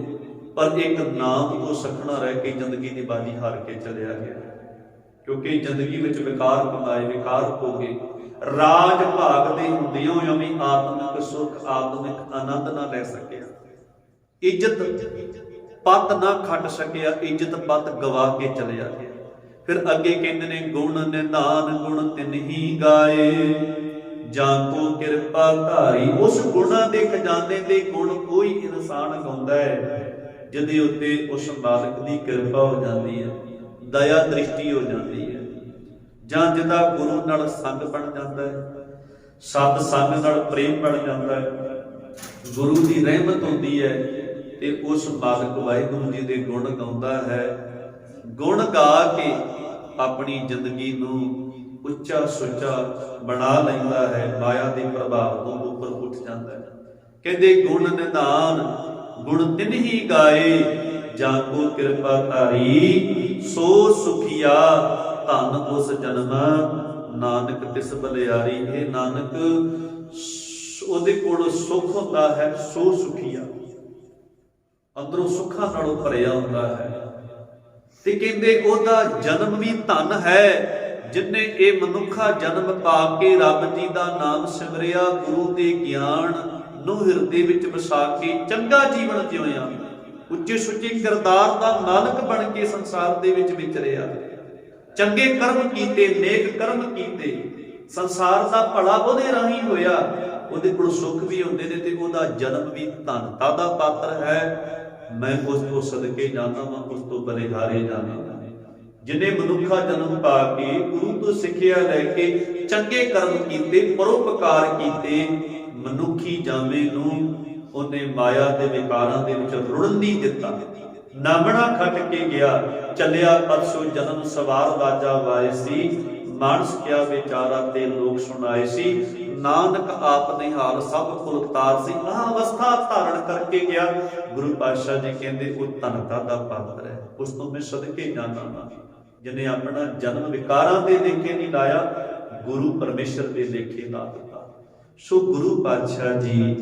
ਪਰ ਇੱਕ ਨਾਮ ਤੋਂ ਸਖਣਾ ਰਹਿ ਕੇ ਜ਼ਿੰਦਗੀ ਦੀ ਬਾਜੀ ਹਾਰ ਕੇ ਚਲਿਆ ਗਿਆ। ਕਿਉਂਕਿ ਜ਼ਿੰਦਗੀ ਵਿੱਚ ਵਿਕਾਰ ਕਮਾਏ, ਵਿਕਾਰ ਹੋ ਗਏ, ਰਾਜ ਭਾਗ ਦੇ ਹੁੰਦਿਆਂ ਹੋਇਆਂ ਵੀ ਆਤਮਿਕ ਸੁਖ, ਆਤਮਿਕ ਆਨੰਦ ਨਾ ਲੈ ਸਕਿਆ, ਇੱਜ਼ਤ ਪੱਤ ਨਾ ਖੱਟ ਸਕਿਆ, ਇੱਜ਼ਤ ਪੱਤ ਗਵਾ ਕੇ ਚਲਿਆ ਗਿਆ। ਫਿਰ ਅੱਗੇ ਕਹਿੰਦੇ ਨੇ ਗੁਣ ਨਿਧਾਨ ਗੁਣ ਤਿਨਹੀ ਗਾਏ, ਜਾਂ ਕੋ ਕਿਰਪਾ ਧਾਰੀ। ਉਸ ਗੁਣਾਂ ਦੇ ਖਜ਼ਾਨੇ ਦੇ ਗੁਣ ਕੋਈ ਇਨਸਾਨ ਗਾਉਂਦਾ ਹੈ ਜਿਹਦੇ ਉੱਤੇ ਉਸ ਮਾਲਕ ਦੀ ਕਿਰਪਾ ਹੋ ਜਾਂਦੀ ਹੈ, ਦਇਆ ਦ੍ਰਿਸ਼ਟੀ ਹੋ ਜਾਂਦੀ ਹੈ, ਜਾਂ ਜਿਹਦਾ ਗੁਰੂ ਨਾਲ ਸੰਗ ਬਣ ਜਾਂਦਾ ਹੈ, ਸਤ ਸੰਗ ਨਾਲ ਪ੍ਰੇਮ ਬਣ ਜਾਂਦਾ ਹੈ, ਗੁਰੂ ਦੀ ਰਹਿਮਤ ਹੁੰਦੀ ਹੈ, ਤੇ ਉਸ ਮਾਲਕ ਵਾਹਿਗੁਰੂ ਜੀ ਦੇ ਗੁਣ ਗਾਉਂਦਾ ਹੈ। ਗੁਣ ਗਾ ਕੇ ਆਪਣੀ ਜ਼ਿੰਦਗੀ ਨੂੰ ਉੱਚਾ ਸੁੱਚਾ ਬਣਾ ਲੈਂਦਾ ਹੈ, ਮਾਇਆ ਦੇ ਪ੍ਰਭਾਵ ਤੋਂ ਉੱਪਰ ਉੱਠ ਜਾਂਦਾ ਹੈ। ਕਹਿੰਦੇ ਗੁਣ ਨਿਧਾਨ ਗੁਣ ਤਿਨਹੀ ਗਾਏ, ਜਾਂ ਕੋ ਕਿਰਪਾ ਧਾਰੀ, ਸੋ ਸੁਖੀਆ ਧਨ ਉਸ ਜਨਮ, ਨਾਨਕ ਤਿਸ ਬਲਿਆਰੀ। ਇਹ ਨਾਨਕ ਉਹਦੇ ਕੋਲ ਸੁੱਖ ਹੁੰਦਾ ਹੈ, ਸੋ ਸੁਖੀਆ, ਅੰਦਰੋਂ ਸੁੱਖਾਂ ਨਾਲੋਂ ਭਰਿਆ ਹੁੰਦਾ ਹੈ। ਤੇ ਕਹਿੰਦੇ ਉਹਦਾ ਜਨਮ ਵੀ ਧਨ ਹੈ, ਜਿਨਨੇ ਇਹ ਮਨੁੱਖਾ ਜਨਮ ਪਾ ਕੇ ਰੱਬ ਜੀ ਦਾ ਨਾਮ ਸਿਮਰਿਆ, ਗੁਰੂ ਦੇ ਗਿਆਨ ਨੂੰ ਹਿਰਦੇ ਵਿੱਚ ਵਸਾ ਕੇ ਚੰਗਾ ਜੀਵਨ ਜਿਉਇਆ, ਉੱਚੇ ਸੁੱਚੇ ਕਿਰਦਾਰ ਦਾ ਮਾਲਕ ਬਣ ਕੇ ਸੰਸਾਰ ਦੇ ਵਿੱਚ ਵਿਚਰਿਆ, ਚੰਗੇ ਕਰਮ ਕੀਤੇ, ਨੇਕ ਕਰਮ ਕੀਤੇ, ਸੰਸਾਰ ਦਾ ਭਲਾ ਉਹਦੇ ਰਾਹੀਂ ਹੋਇਆ, ਉਹਦੇ ਕੋਲ ਸੁੱਖ ਵੀ ਹੁੰਦੇ ਨੇ, ਤੇ ਉਹਦਾ ਜਨਮ ਵੀ ਧਨਤਾ ਦਾ ਪਾਤਰ ਹੈ। ਮੈਂ ਉਸ ਤੋਂ ਸਦਕੇ ਜਾਂਦਾ ਵਾਂ, ਉਸ ਤੋਂ ਬਲਿਹਾਰੇ ਜਾਂਦਾ। ਜਿਨੇ ਮਨੁੱਖਾ ਜਨਮ ਪਾ ਕੇ ਗੁਰੂ ਤੋਂ ਸਿੱਖਿਆ ਲੈ ਕੇ ਚੰਗੇ ਕਰਮ ਕੀਤੇ, ਪਰਉਪਕਾਰ ਕੀਤੇ, ਮਨੁੱਖੀ ਜਾਮੇ ਨੂੰ ਉਹਨੇ ਮਾਇਆ ਦੇ ਵਿਕਾਰਾਂ ਦੇ ਵਿੱਚ ਰੁੜਨ ਨਹੀਂ ਦਿੱਤਾ। ਨਾਮਣਾ ਖੱਟ ਕੇ ਗਿਆ, ਚੱਲਿਆ ਪਰਸੋਂ ਜਨਮ ਸਵਾਰ ਵਾਜਾ ਵਾਏ ਸੀ, ਮਾਨਸ ਕਿਆ ਵਿਚਾਰਾ ਤੇ ਲੋਕ ਸੁਣਾਏ ਸੀ, ਨਾਨਕ ਆਪ ਨਿਹਾਲ ਸਭ ਕੁਲਤਾਰ ਸੀ। ਆਹ ਅਵਸਥਾ ਧਾਰਨ ਕਰਕੇ ਗਿਆ। ਗੁਰੂ ਪਾਤਸ਼ਾਹ ਜੀ ਕਹਿੰਦੇ ਉਹ ਧਨਤਾ ਦਾ ਪਾਤਰ ਹੈ, ਉਸ ਤੋਂ ਮੈਂ ਸਦਕੇ ਜਾਂਦਾ ਹਾਂ, ਜਿਹਨੇ ਆਪਣਾ ਜਨਮ ਵਿਕਾਰਾਂ ਦੇ ਲੇਖੇ ਨਹੀਂ ਲਾਇਆ, ਗੁਰੂ ਪਰਮੇਸ਼ਰ ਦੇ ਲੇਖੇ ਲਾ ਦਿੱਤਾ। ਸੋ ਗੁਰੂ ਪਾਤਸ਼ਾਹ ਜੀ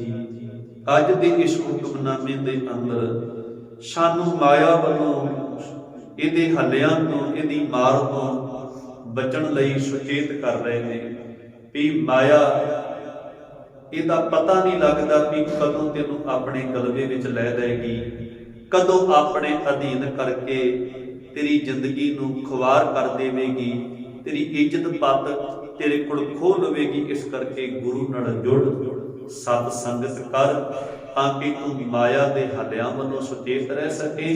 ਅੱਜ ਦੇ ਇਸ ਹੁਕਮਨਾਮੇ ਦੇ ਅੰਦਰ ਸਾਨੂੰ ਮਾਇਆ ਵੱਲੋਂ, ਇਹਦੇ ਹੱਲਿਆਂ ਤੋਂ, ਇਹਦੀ ਮਾਰ ਤੋਂ ਬਚਣ ਲਈ ਸੁਚੇਤ ਕਰ ਰਹੇ ਨੇ ਵੀ ਮਾਇਆ, ਇਹਦਾ ਪਤਾ ਨਹੀਂ ਲੱਗਦਾ ਵੀ ਕਦੋਂ ਤੈਨੂੰ ਆਪਣੇ ਗਲਵੇ ਵਿੱਚ ਲੈ ਲਏਗੀ, ਕਦੋਂ ਆਪਣੇ ਅਧੀਨ ਕਰਕੇ ਤੇਰੀ ਜ਼ਿੰਦਗੀ ਨੂੰ ਖੁਆਰ ਕਰ ਦੇਵੇਗੀ, ਤੇਰੀ ਇੱਜ਼ਤ ਪੱਤ ਤੇਰੇ ਕੋਲ ਖੋਹ ਲਵੇਗੀ। ਇਸ ਕਰਕੇ ਗੁਰੂ ਨਾਲ ਜੁੜ, ਸਤ ਸੰਗਤ ਕਰ, ਤਾਂ ਕਿ ਤੂੰ ਮਾਇਆ ਦੇ ਹੱਲਿਆਂ ਵੱਲੋਂ ਸੁਚੇਤ ਰਹਿ ਸਕੇ,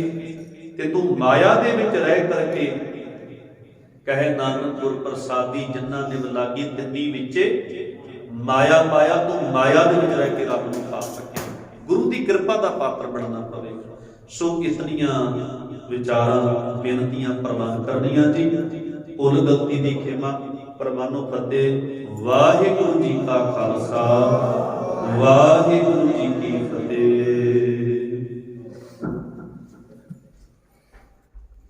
ਤੇ ਤੂੰ ਮਾਇਆ ਦੇ ਵਿੱਚ ਰਹਿ ਕਰਕੇ ਕਹੇ ਨਾਨਕ ਗੁਰ ਪ੍ਰਸਾਦੀ, ਜਿਨ੍ਹਾਂ ਨੇ ਲਾਗੀ ਤਿੰਨੀ ਵਿੱਚ ਮਾਇਆ ਪਾਇਆ, ਤੂੰ ਮਾਇਆ ਦੇ ਵਿੱਚ ਰਹਿ ਕੇ ਰੱਬ ਨੂੰ ਪਾ ਸਕੇ, ਗੁਰੂ ਦੀ ਕਿਰਪਾ ਦਾ ਪਾਤਰ ਬਣਨਾ ਪਵੇਗਾ। ਸੋ ਇਤਨੀਆਂ ਵਿਚਾਰਾਂ ਬੇਨਤੀਆਂ ਪ੍ਰਵਾਨ ਕਰਨੀਆਂ ਜੀ। ਭੁੱਲ ਗਲਤੀ ਦੀ ਖਿਮਾ ਪ੍ਰਵਾਨੋ ਫਤਿਹ। ਵਾਹਿਗੁਰੂ ਜੀ ਕਾ ਖਾਲਸਾ, ਵਾਹਿਗੁਰੂ ਜੀ